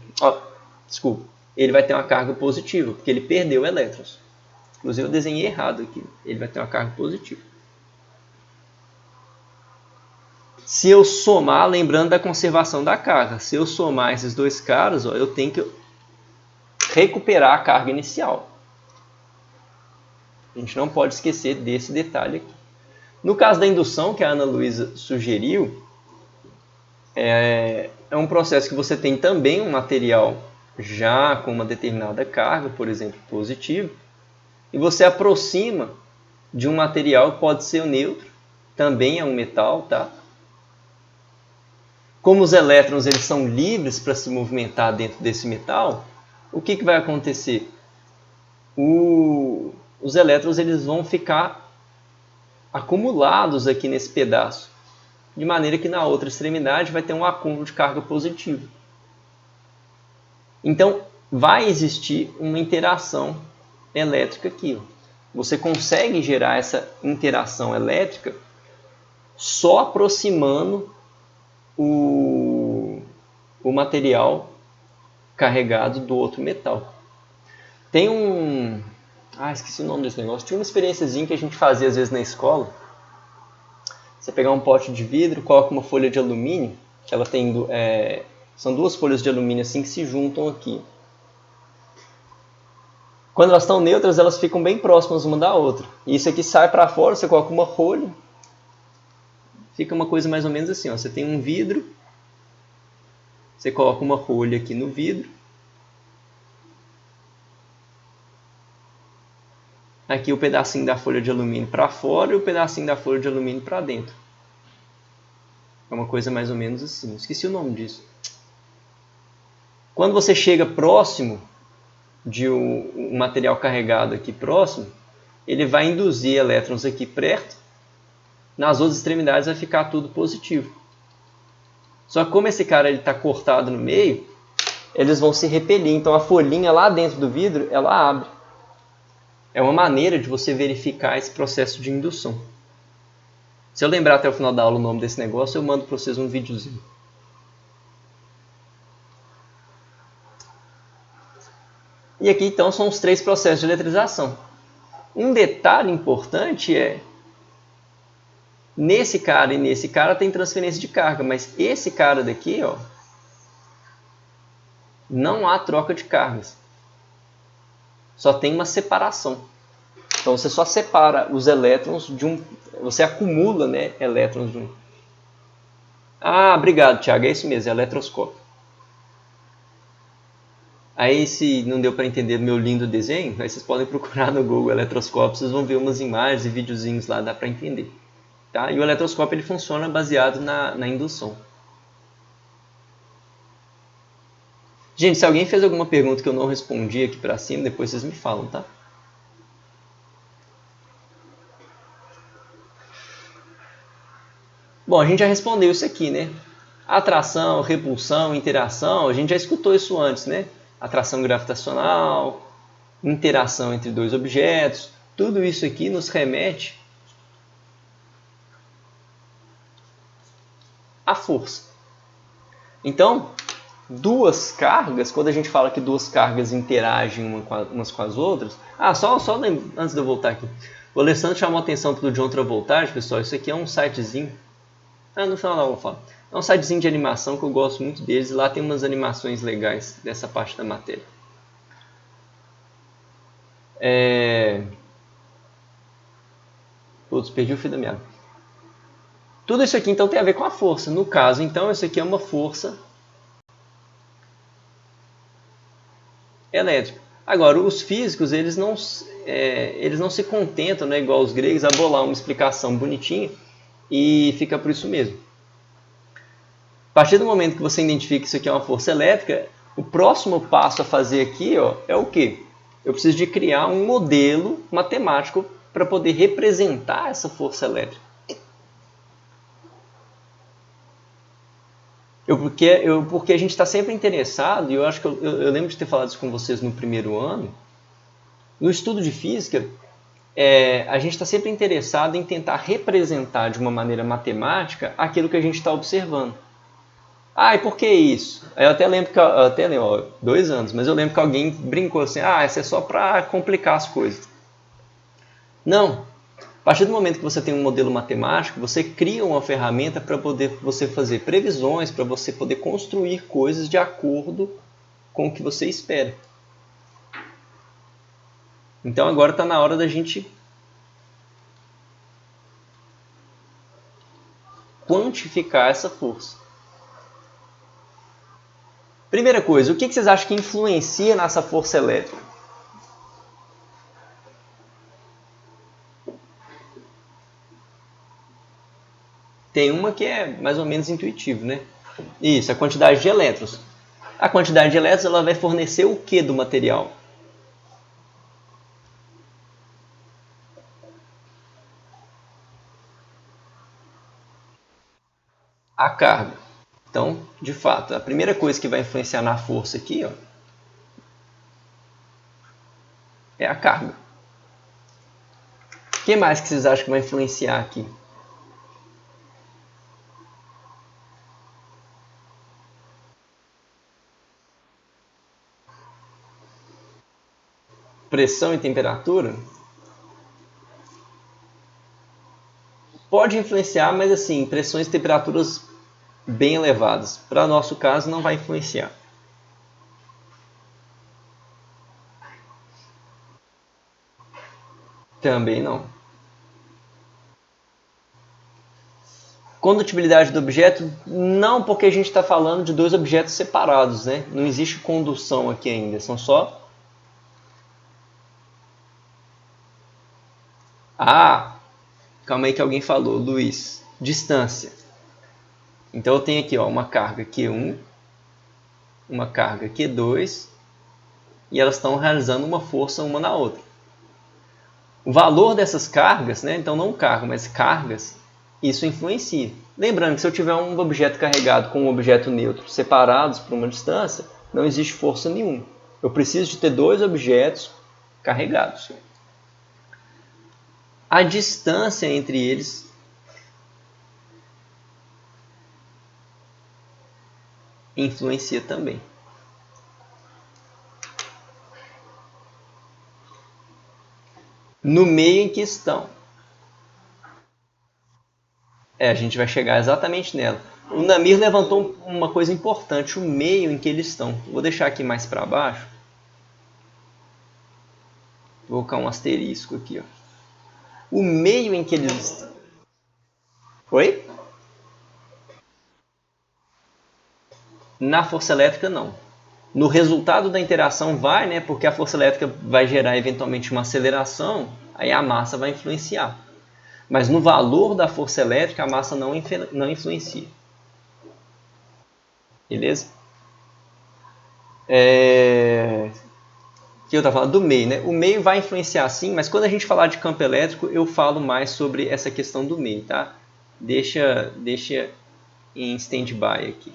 Desculpa, ele vai ter uma carga positiva, porque ele perdeu elétrons. Inclusive eu desenhei errado aqui. Ele vai ter uma carga positiva. Se eu somar, lembrando da conservação da carga, se eu somar esses dois caras, eu tenho que recuperar a carga inicial. A gente não pode esquecer desse detalhe aqui. No caso da indução, que a Ana Luísa sugeriu, é um processo que você tem também um material já com uma determinada carga, por exemplo, positiva, e você aproxima de um material que pode ser o neutro, também é um metal, tá? Como os elétrons eles são livres para se movimentar dentro desse metal, o que vai acontecer? Os elétrons eles vão ficar acumulados aqui nesse pedaço, de maneira que na outra extremidade vai ter um acúmulo de carga positiva. Então, vai existir uma interação elétrica aqui. Você consegue gerar essa interação elétrica só aproximando o material carregado do outro metal. Tem um... esqueci o nome desse negócio. Tinha uma experiênciazinha que a gente fazia às vezes na escola. Você pegar um pote de vidro, coloca uma folha de alumínio, que ela tem... são duas folhas de alumínio assim que se juntam aqui. Quando elas estão neutras, elas ficam bem próximas uma da outra. E isso aqui sai para fora, você coloca uma folha. Fica uma coisa mais ou menos assim. Você tem um vidro. Você coloca uma folha aqui no vidro. Aqui o pedacinho da folha de alumínio para fora e o pedacinho da folha de alumínio para dentro. É uma coisa mais ou menos assim. Esqueci o nome disso. Quando você chega próximo de um material carregado aqui próximo, ele vai induzir elétrons aqui perto. Nas outras extremidades vai ficar tudo positivo. Só que como esse cara está cortado no meio, eles vão se repelir. Então a folhinha lá dentro do vidro, ela abre. É uma maneira de você verificar esse processo de indução. Se eu lembrar até o final da aula o nome desse negócio, eu mando para vocês um videozinho. E aqui então são os três processos de eletrização. Um detalhe importante é, nesse cara e nesse cara tem transferência de carga, mas esse cara daqui, não há troca de cargas. Só tem uma separação. Então você só separa os elétrons de um... Você acumula, né, elétrons de um... Obrigado, Thiago. É isso mesmo, é eletroscópio. Aí, se não deu para entender meu lindo desenho, aí vocês podem procurar no Google eletroscópio, vocês vão ver umas imagens e videozinhos lá, dá para entender. Tá? E o eletroscópio ele funciona baseado na indução. Gente, se alguém fez alguma pergunta que eu não respondi aqui para cima, depois vocês me falam, tá? Bom, a gente já respondeu isso aqui, né? Atração, repulsão, interação, a gente já escutou isso antes, né? Atração gravitacional, interação entre dois objetos, tudo isso aqui nos remete à força. Então, duas cargas, quando a gente fala que duas cargas interagem umas com as outras... só antes de eu voltar aqui. O Alessandro chamou a atenção para o John Travoltage, pessoal. Isso aqui é um sitezinho. No final não vou falar. É um sitezinho de animação que eu gosto muito deles. E lá tem umas animações legais dessa parte da matéria. Putz, perdi o fio da meada. Tudo isso aqui então tem a ver com a força. No caso, então, isso aqui é uma força elétrica. Agora, os físicos, eles não se contentam, né, igual os gregos, a bolar uma explicação bonitinha e fica por isso mesmo. A partir do momento que você identifica que isso aqui é uma força elétrica, o próximo passo a fazer aqui é o quê? Eu preciso de criar um modelo matemático para poder representar essa força elétrica. Porque a gente está sempre interessado, e eu acho que eu lembro de ter falado isso com vocês no primeiro ano, no estudo de física, a gente está sempre interessado em tentar representar de uma maneira matemática aquilo que a gente está observando. E por que isso? Eu até lembro, 2 anos, mas eu lembro que alguém brincou assim, isso é só para complicar as coisas. Não. A partir do momento que você tem um modelo matemático, você cria uma ferramenta para poder você fazer previsões, para você poder construir coisas de acordo com o que você espera. Então agora está na hora da gente quantificar essa força. Primeira coisa, o que vocês acham que influencia nessa força elétrica? Tem uma que é mais ou menos intuitivo, né? Isso, a quantidade de elétrons. A quantidade de elétrons ela vai fornecer o que do material? A carga. Então, de fato, a primeira coisa que vai influenciar na força aqui é a carga. O que mais que vocês acham que vai influenciar aqui? Pressão e temperatura? Pode influenciar, mas assim, pressões e temperaturas bem elevadas. Para nosso caso, não vai influenciar. Também não. Condutibilidade do objeto? Não, porque a gente está falando de dois objetos separados, né? Não existe condução aqui ainda, são só... Calma aí que alguém falou, Luiz. Distância. Então eu tenho aqui uma carga Q1, uma carga Q2, e elas estão realizando uma força uma na outra. O valor dessas cargas, né? Então não carga, mas cargas, isso influencia. Lembrando que se eu tiver um objeto carregado com um objeto neutro separados por uma distância, não existe força nenhuma. Eu preciso de ter dois objetos carregados. A distância entre eles influencia também. No meio em que estão. A gente vai chegar exatamente nela. O Namir levantou uma coisa importante, o meio em que eles estão. Vou deixar aqui mais para baixo. Vou colocar um asterisco aqui. O meio em que eles estão. Oi? Na força elétrica, não. No resultado da interação vai, né, porque a força elétrica vai gerar eventualmente uma aceleração, aí a massa vai influenciar. Mas no valor da força elétrica, a massa não influencia. Beleza? Que eu estava falando do meio, né? O meio vai influenciar sim, mas quando a gente falar de campo elétrico, eu falo mais sobre essa questão do meio, tá? Deixa em stand-by aqui.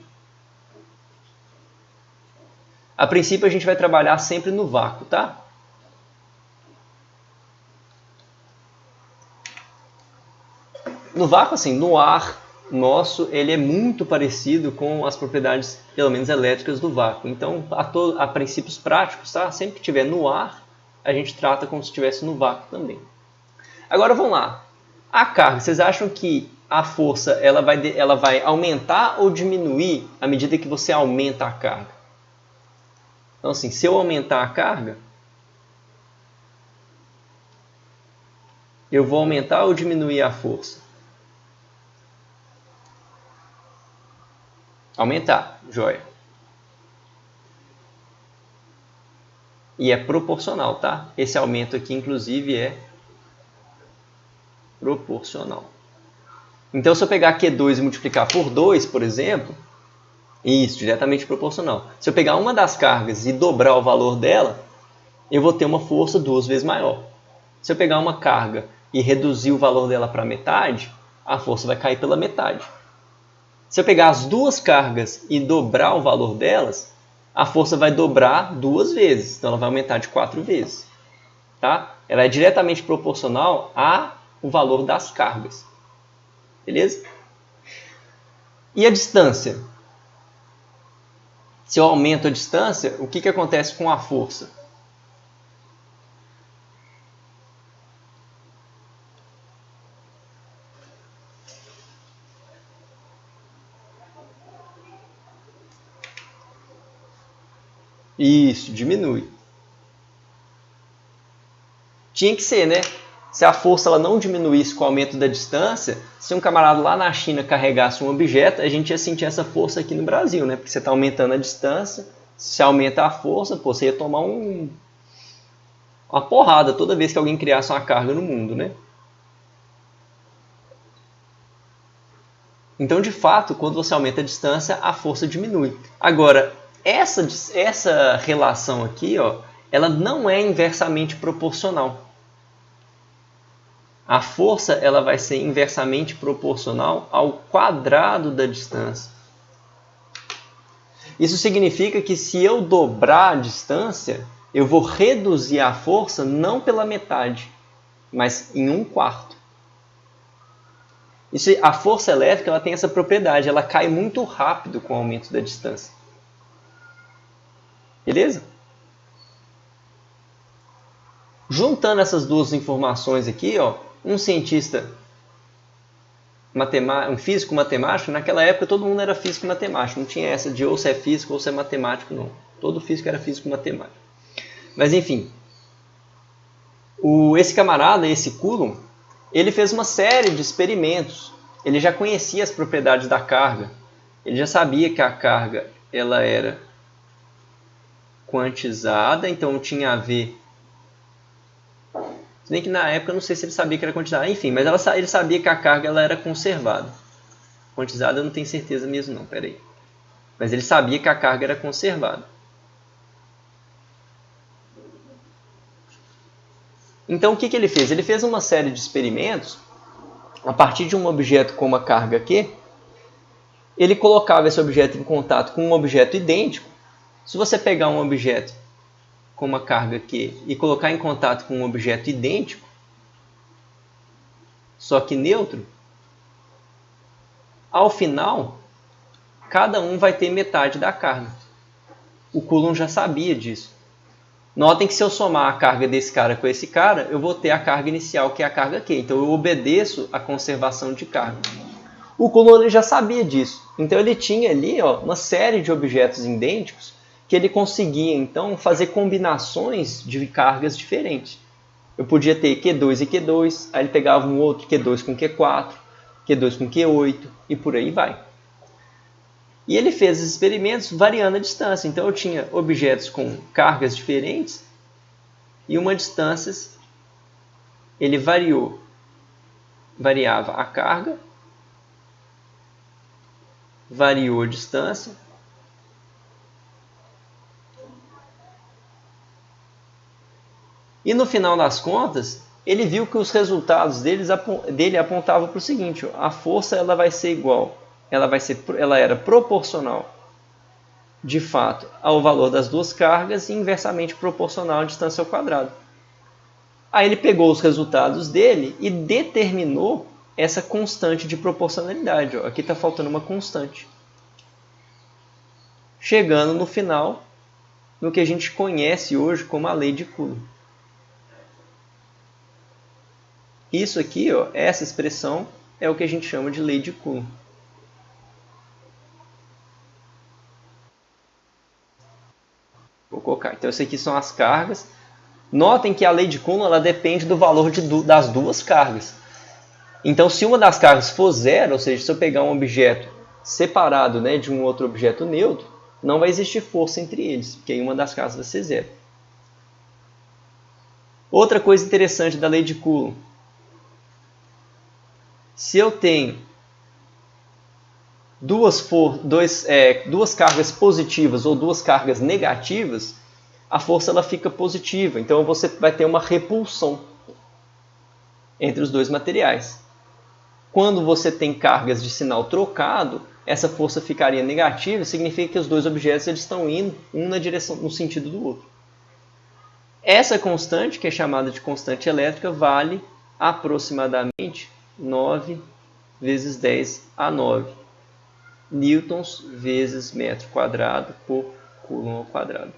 A princípio a gente vai trabalhar sempre no vácuo, tá? No vácuo, assim, no ar nosso, ele é muito parecido com as propriedades, pelo menos elétricas, do vácuo. Então, a princípios práticos, tá? Sempre que estiver no ar, a gente trata como se estivesse no vácuo também. Agora, vamos lá. A carga, vocês acham que a força ela vai aumentar ou diminuir à medida que você aumenta a carga? Então, assim, se eu aumentar a carga, eu vou aumentar ou diminuir a força? Aumentar, joia. E é proporcional, tá? Esse aumento aqui, inclusive, é proporcional. Então, se eu pegar Q2 e multiplicar por 2, por exemplo, isso, diretamente proporcional. Se eu pegar uma das cargas e dobrar o valor dela, eu vou ter uma força 2 vezes maior. Se eu pegar uma carga e reduzir o valor dela para metade, a força vai cair pela metade. Se eu pegar as duas cargas e dobrar o valor delas, a força vai dobrar 2 vezes, então ela vai aumentar de 4 vezes. Tá? Ela é diretamente proporcional ao valor das cargas. Beleza? E a distância? Se eu aumento a distância, o que acontece com a força? Isso, diminui. Tinha que ser, né? Se a força ela não diminuísse com o aumento da distância, se um camarada lá na China carregasse um objeto, a gente ia sentir essa força aqui no Brasil, né? Porque você está aumentando a distância, se aumenta a força, pô, você ia tomar uma porrada toda vez que alguém criasse uma carga no mundo, né? Então, de fato, quando você aumenta a distância, a força diminui. Agora, essa relação aqui, ó, ela não é inversamente proporcional. A força ela vai ser inversamente proporcional ao quadrado da distância. Isso significa que se eu dobrar a distância, eu vou reduzir a força não pela metade, mas em 1/4. A força elétrica ela tem essa propriedade, ela cai muito rápido com o aumento da distância. Beleza? Juntando essas duas informações aqui, ó, um cientista, um físico matemático, naquela época todo mundo era físico matemático, não tinha essa de ou você é físico ou você é matemático, não. Todo físico era físico matemático. Mas enfim, esse camarada, esse Coulomb, ele fez uma série de experimentos. Ele já conhecia as propriedades da carga. Ele já sabia que a carga ela era quantizada, então tinha a ver. Se bem que na época eu não sei se ele sabia que era quantizada, enfim, mas ele sabia que a carga ela era conservada. Quantizada eu não tenho certeza mesmo não, peraí. Mas ele sabia que a carga era conservada. Então o que ele fez? Ele fez uma série de experimentos a partir de um objeto com uma carga Q. Ele colocava esse objeto em contato com um objeto idêntico. Se você pegar um objeto com uma carga Q e colocar em contato com um objeto idêntico, só que neutro, ao final, cada um vai ter metade da carga. O Coulomb já sabia disso. Notem que se eu somar a carga desse cara com esse cara, eu vou ter a carga inicial, que é a carga Q. Então eu obedeço à conservação de carga. O Coulomb já sabia disso. Então ele tinha ali uma série de objetos idênticos que ele conseguia então fazer combinações de cargas diferentes. Eu podia ter Q2 e Q2, aí ele pegava um outro Q2 com Q4, Q2 com Q8 e por aí vai. E ele fez os experimentos variando a distância. Então eu tinha objetos com cargas diferentes e uma distância, ele variava a carga, variou a distância, e no final das contas, ele viu que os resultados dele apontavam para o seguinte: a força ela vai ser igual, ela era proporcional, de fato, ao valor das duas cargas e inversamente proporcional à distância ao quadrado. Aí ele pegou os resultados dele e determinou essa constante de proporcionalidade. Aqui está faltando uma constante. Chegando no final, no que a gente conhece hoje como a lei de Coulomb. Isso aqui, essa expressão, é o que a gente chama de lei de Coulomb. Vou colocar. Então, isso aqui são as cargas. Notem que a lei de Coulomb ela depende do valor das duas cargas. Então, se uma das cargas for zero, ou seja, se eu pegar um objeto separado, né, de um outro objeto neutro, não vai existir força entre eles, porque aí uma das cargas vai ser zero. Outra coisa interessante da lei de Coulomb. Se eu tenho duas cargas positivas ou duas cargas negativas, a força ela fica positiva. Então você vai ter uma repulsão entre os dois materiais. Quando você tem cargas de sinal trocado, essa força ficaria negativa, significa que os dois objetos eles estão indo um no sentido do outro. Essa constante, que é chamada de constante elétrica, vale aproximadamente 9 vezes 10 a 9 newtons vezes metro quadrado por coulomb ao quadrado.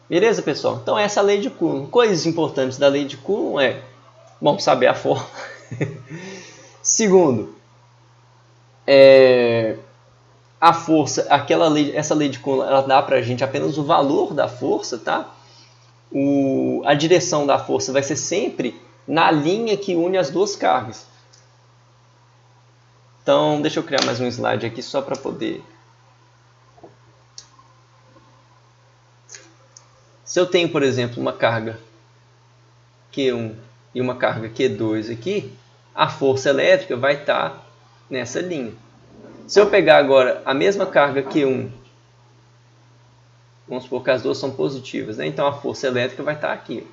Beleza, pessoal? Então essa é a lei de Coulomb. Coisas importantes da lei de Coulomb é, bom, saber a forma. Segundo, a força, essa lei de Coulomb, ela dá pra gente apenas o valor da força, tá? A direção da força vai ser sempre na linha que une as duas cargas. Então, deixa eu criar mais um slide aqui só para poder... Se eu tenho, por exemplo, uma carga Q1 e uma carga Q2 aqui, a força elétrica vai estar nessa linha. Se eu pegar agora a mesma carga Q1, vamos supor que as duas são positivas, né? Então a força elétrica vai estar aqui.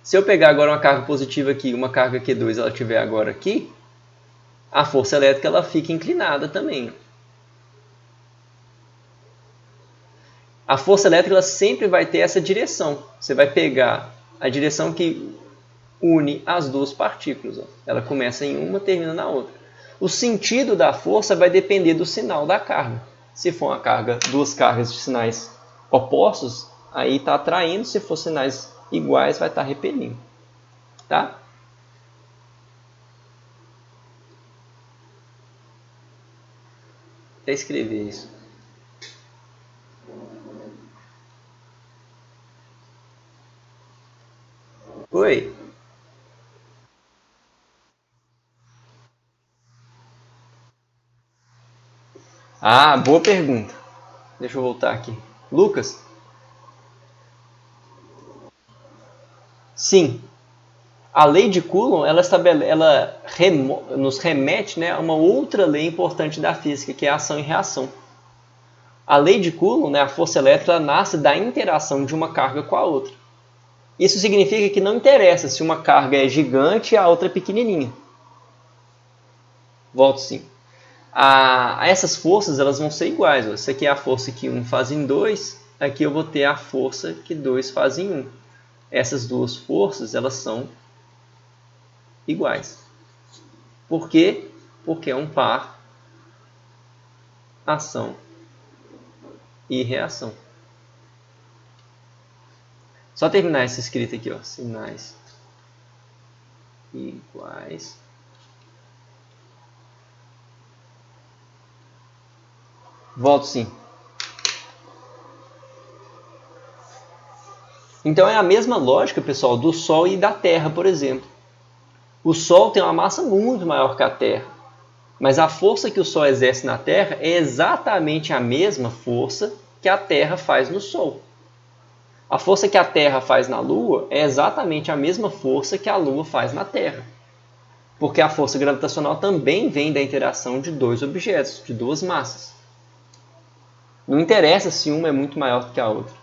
Se eu pegar agora uma carga positiva aqui e uma carga Q2 ela estiver agora aqui, a força elétrica ela fica inclinada também. A força elétrica ela sempre vai ter essa direção. Você vai pegar a direção que une as duas partículas. Ela começa em uma, termina na outra. O sentido da força vai depender do sinal da carga. Se for uma carga, duas cargas de sinais opostos, aí está atraindo. Se for sinais iguais, vai estar repelindo. Tá? Vou escrever isso. Oi. Ah, boa pergunta. Deixa eu voltar aqui. Lucas? Sim. A lei de Coulomb nos remete, né, a uma outra lei importante da física, que é a ação e reação. A lei de Coulomb, né, a força elétrica, nasce da interação de uma carga com a outra. Isso significa que não interessa se uma carga é gigante e a outra é pequenininha. Volto sim. Essas forças elas vão ser iguais. Essa aqui é a força que 1 faz em 2, aqui eu vou ter a força que 2 faz em 1. Essas duas forças elas são iguais. Por quê? Porque é um par ação e reação. Só terminar essa escrita aqui, ó, sinais iguais. Volto sim. Então é a mesma lógica, pessoal, do Sol e da Terra, por exemplo. O Sol tem uma massa muito maior que a Terra, mas a força que o Sol exerce na Terra é exatamente a mesma força que a Terra faz no Sol. A força que a Terra faz na Lua é exatamente a mesma força que a Lua faz na Terra. Porque a força gravitacional também vem da interação de dois objetos, de duas massas. Não interessa se uma é muito maior do que a outra.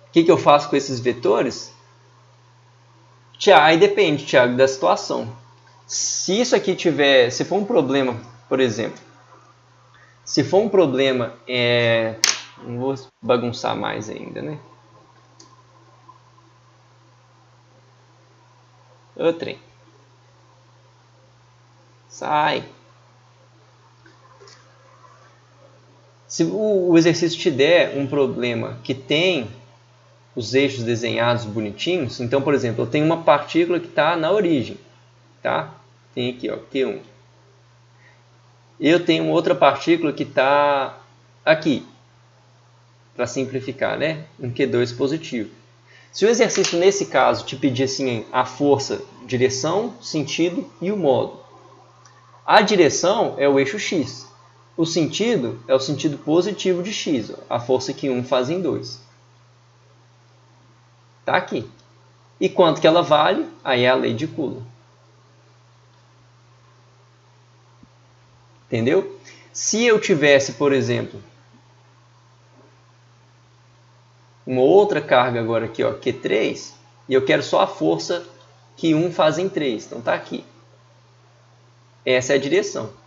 O que eu faço com esses vetores? Aí depende, Thiago, da situação. Se isso aqui se for um problema, por exemplo, se for um problema, não vou bagunçar mais ainda, né? Ô, trem. Sai. Se o exercício te der um problema que tem os eixos desenhados bonitinhos, então, por exemplo, eu tenho uma partícula que está na origem, tá? Tem aqui, ó, Q1. Eu tenho outra partícula que está aqui, para simplificar, né? Um Q2 positivo. Se o exercício, nesse caso, te pedir assim, a força, direção, sentido e o modo. A direção é o eixo x. O sentido é o sentido positivo de x, a força que 1 faz em 2. Está aqui. E quanto que ela vale? Aí é a lei de Coulomb. Entendeu? Se eu tivesse, por exemplo, uma outra carga agora aqui, ó, Q3, e eu quero só a força que 1 faz em 3. Então está aqui. Essa é a direção.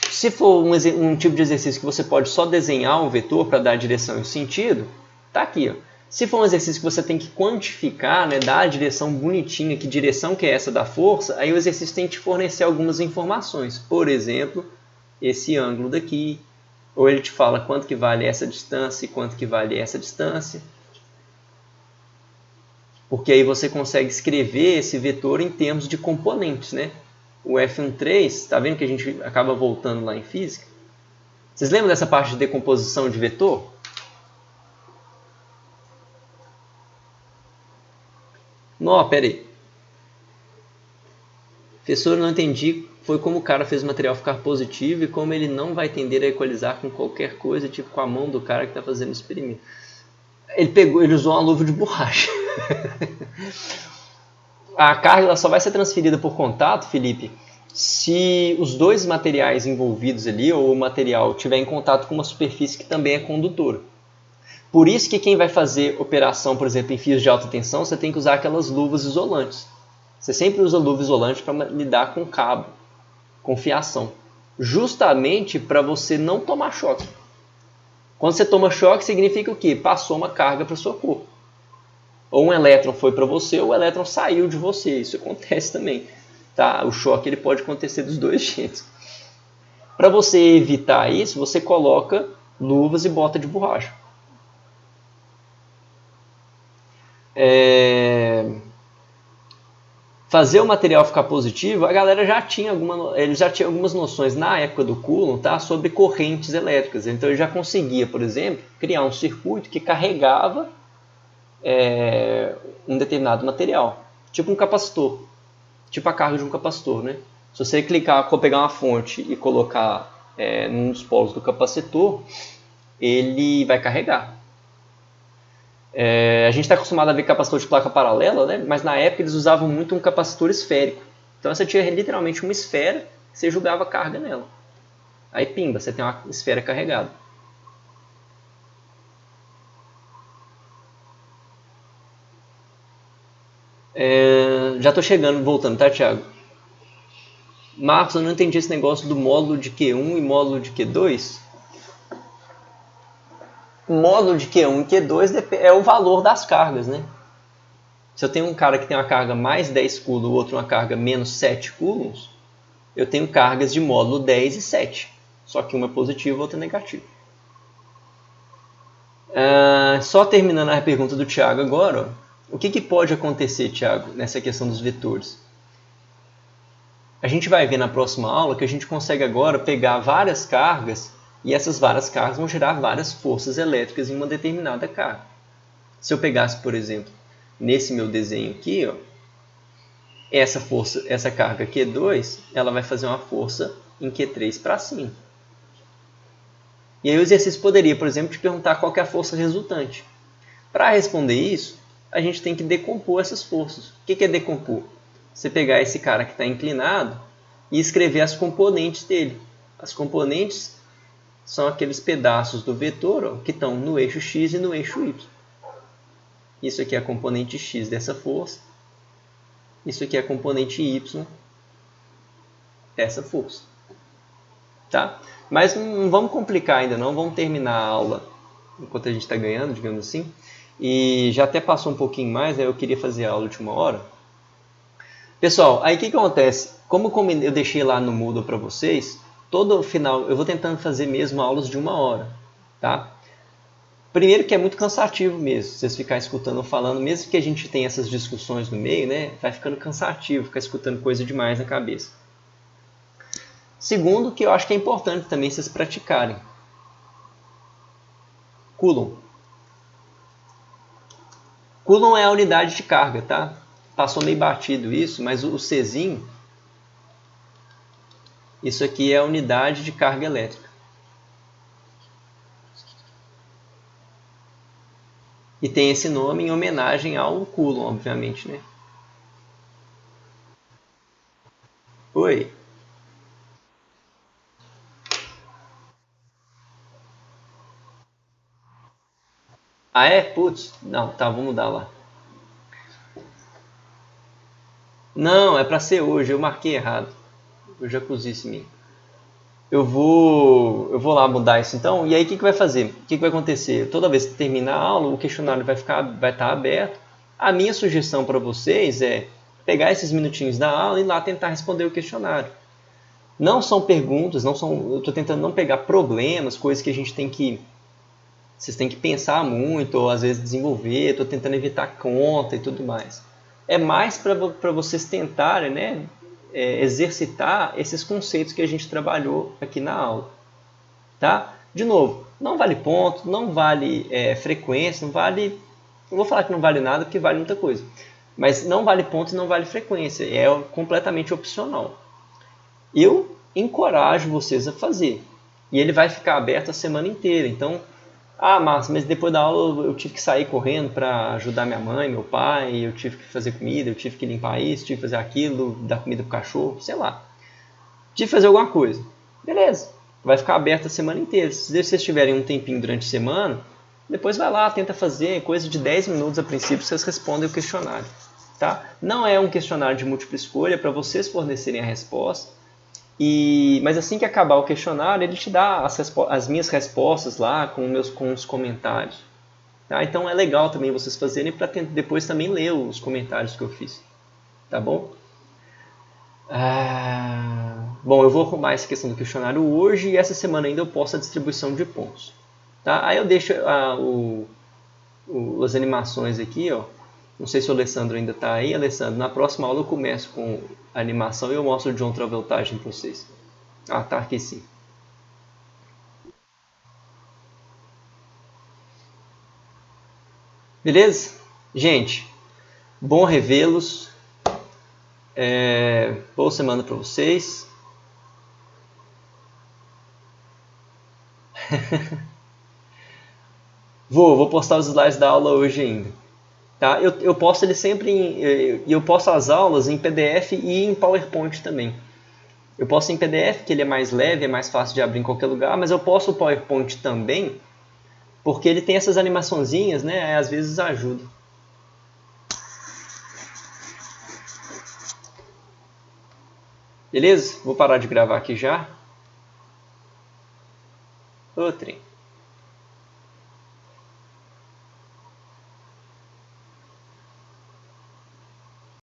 Se for um tipo de exercício que você pode só desenhar um vetor para dar a direção e o sentido, está aqui. Ó. Se for um exercício que você tem que quantificar, né, dar a direção bonitinha, que direção que é essa da força, aí o exercício tem que te fornecer algumas informações. Por exemplo, esse ângulo daqui, ou ele te fala quanto que vale essa distância e quanto que vale essa distância. Porque aí você consegue escrever esse vetor em termos de componentes, né? O F13, está vendo que a gente acaba voltando lá em física? Vocês lembram dessa parte de decomposição de vetor? Não, pera aí. Professor, eu não entendi. Foi como o cara fez o material ficar positivo e como ele não vai tender a equalizar com qualquer coisa, tipo com a mão do cara que está fazendo o experimento. Ele usou uma luva de borracha. A carga só vai ser transferida por contato, Felipe, se os dois materiais envolvidos ali, ou o material, estiver em contato com uma superfície que também é condutora. Por isso que quem vai fazer operação, por exemplo, em fios de alta tensão, você tem que usar aquelas luvas isolantes. Você sempre usa luva isolante para lidar com cabo, com fiação. Justamente para você não tomar choque. Quando você toma choque, significa o quê? Passou uma carga para o seu corpo. Ou um elétron foi para você, ou o elétron saiu de você. Isso acontece também. Tá? O choque ele pode acontecer dos dois jeitos. Para você evitar isso, você coloca luvas e bota de borracha. Fazer o material ficar positivo, a galera já tinha algumas noções na época do Coulomb, tá, sobre correntes elétricas. Então ele já conseguia, por exemplo, criar um circuito que carregava um determinado material, tipo um capacitor, tipo a carga de um capacitor, né? Se você pegar uma fonte e colocar num dos polos do capacitor, ele vai carregar. A gente está acostumado a ver capacitor de placa paralela, né? Mas na época eles usavam muito um capacitor esférico. Então você tinha literalmente uma esfera que você jogava carga nela. Aí pimba, você tem uma esfera carregada. Já estou chegando, voltando, tá, Thiago? Marcos, eu não entendi esse negócio do módulo de Q1 e módulo de Q2. O módulo de Q1 e Q2 é o valor das cargas, né? Se eu tenho um cara que tem uma carga mais 10 coulombs e o outro uma carga menos 7 coulombs, eu tenho cargas de módulo 10 e 7. Só que uma é positiva e outra é negativa. Só terminando a pergunta do Thiago agora, ó, o que pode acontecer, Thiago, nessa questão dos vetores? A gente vai ver na próxima aula que a gente consegue agora pegar várias cargas e essas várias cargas vão gerar várias forças elétricas em uma determinada carga. Se eu pegasse, por exemplo, nesse meu desenho aqui, ó, essa carga Q2, ela vai fazer uma força em Q3 para cima. E aí o exercício poderia, por exemplo, te perguntar qual é a força resultante. Para responder isso, a gente tem que decompor essas forças. O que é decompor? Você pegar esse cara que está inclinado e escrever as componentes dele. As componentes são aqueles pedaços do vetor, ó, que estão no eixo x e no eixo y. Isso aqui é a componente x dessa força. Isso aqui é a componente y dessa força. Tá? Mas não vamos complicar ainda não, vamos terminar a aula enquanto a gente está ganhando, digamos assim. E já até passou um pouquinho mais, eu queria fazer a aula de 1 hora. Pessoal, aí o que acontece? Como eu deixei lá no Moodle para vocês, todo final eu vou tentando fazer mesmo aulas de 1 hora. Tá? Primeiro que é muito cansativo mesmo, vocês ficarem escutando ou falando, mesmo que a gente tenha essas discussões no meio, né, vai ficando cansativo, ficar escutando coisa demais na cabeça. Segundo, que eu acho que é importante também vocês praticarem. Coulomb. Coulomb é a unidade de carga, tá? Passou meio batido isso, mas o Czinho, isso aqui é a unidade de carga elétrica. E tem esse nome em homenagem ao Coulomb, obviamente, né? Oi. Ah, é? Putz. Não, tá, vamos mudar lá. Não, é para ser hoje, eu marquei errado. Eu já cozi mim. Eu vou lá mudar isso então. E aí o que vai fazer? O que vai acontecer? Toda vez que terminar a aula, o questionário vai estar aberto. A minha sugestão para vocês é pegar esses minutinhos da aula e ir lá tentar responder o questionário. Não são perguntas, eu estou tentando não pegar problemas, coisas que vocês têm que pensar muito ou às vezes desenvolver. Estou tentando evitar conta e tudo mais. É mais para vocês tentarem, né, exercitar esses conceitos que a gente trabalhou aqui na aula. Tá? De novo, não vale ponto, não vale frequência, não vale... Não vou falar que não vale nada, porque vale muita coisa. Mas não vale ponto e não vale frequência. É completamente opcional. Eu encorajo vocês a fazer. E ele vai ficar aberto a semana inteira. Então, Márcio, mas depois da aula eu tive que sair correndo para ajudar minha mãe, meu pai, eu tive que fazer comida, eu tive que limpar isso, tive que fazer aquilo, dar comida pro cachorro, sei lá. Tive que fazer alguma coisa. Beleza, vai ficar aberto a semana inteira. Se vocês tiverem um tempinho durante a semana, depois vai lá, tenta fazer, coisa de 10 minutos a princípio, vocês respondem o questionário. Tá? Não é um questionário de múltipla escolha, é para vocês fornecerem a resposta. Mas assim que acabar o questionário, ele te dá as minhas respostas lá com os comentários. Tá? Então é legal também vocês fazerem para depois também ler os comentários que eu fiz. Tá bom? Bom, eu vou arrumar essa questão do questionário hoje e essa semana ainda eu posto a distribuição de pontos. Tá? Aí eu deixo as animações aqui, ó. Não sei se o Alessandro ainda está aí. Alessandro, na próxima aula eu começo com a animação e eu mostro o John Travoltage para vocês. Ah, tá aqui sim. Beleza? Gente, bom revê-los. Boa semana para vocês. Vou postar os slides da aula hoje ainda. Tá? Eu posto ele sempre eu posto as aulas em PDF e em PowerPoint também. Eu posto em PDF, que ele é mais leve, é mais fácil de abrir em qualquer lugar, mas eu posto o PowerPoint também, porque ele tem essas animaçõezinhas, né? Às vezes ajuda. Beleza? Vou parar de gravar aqui já. Ô, trem.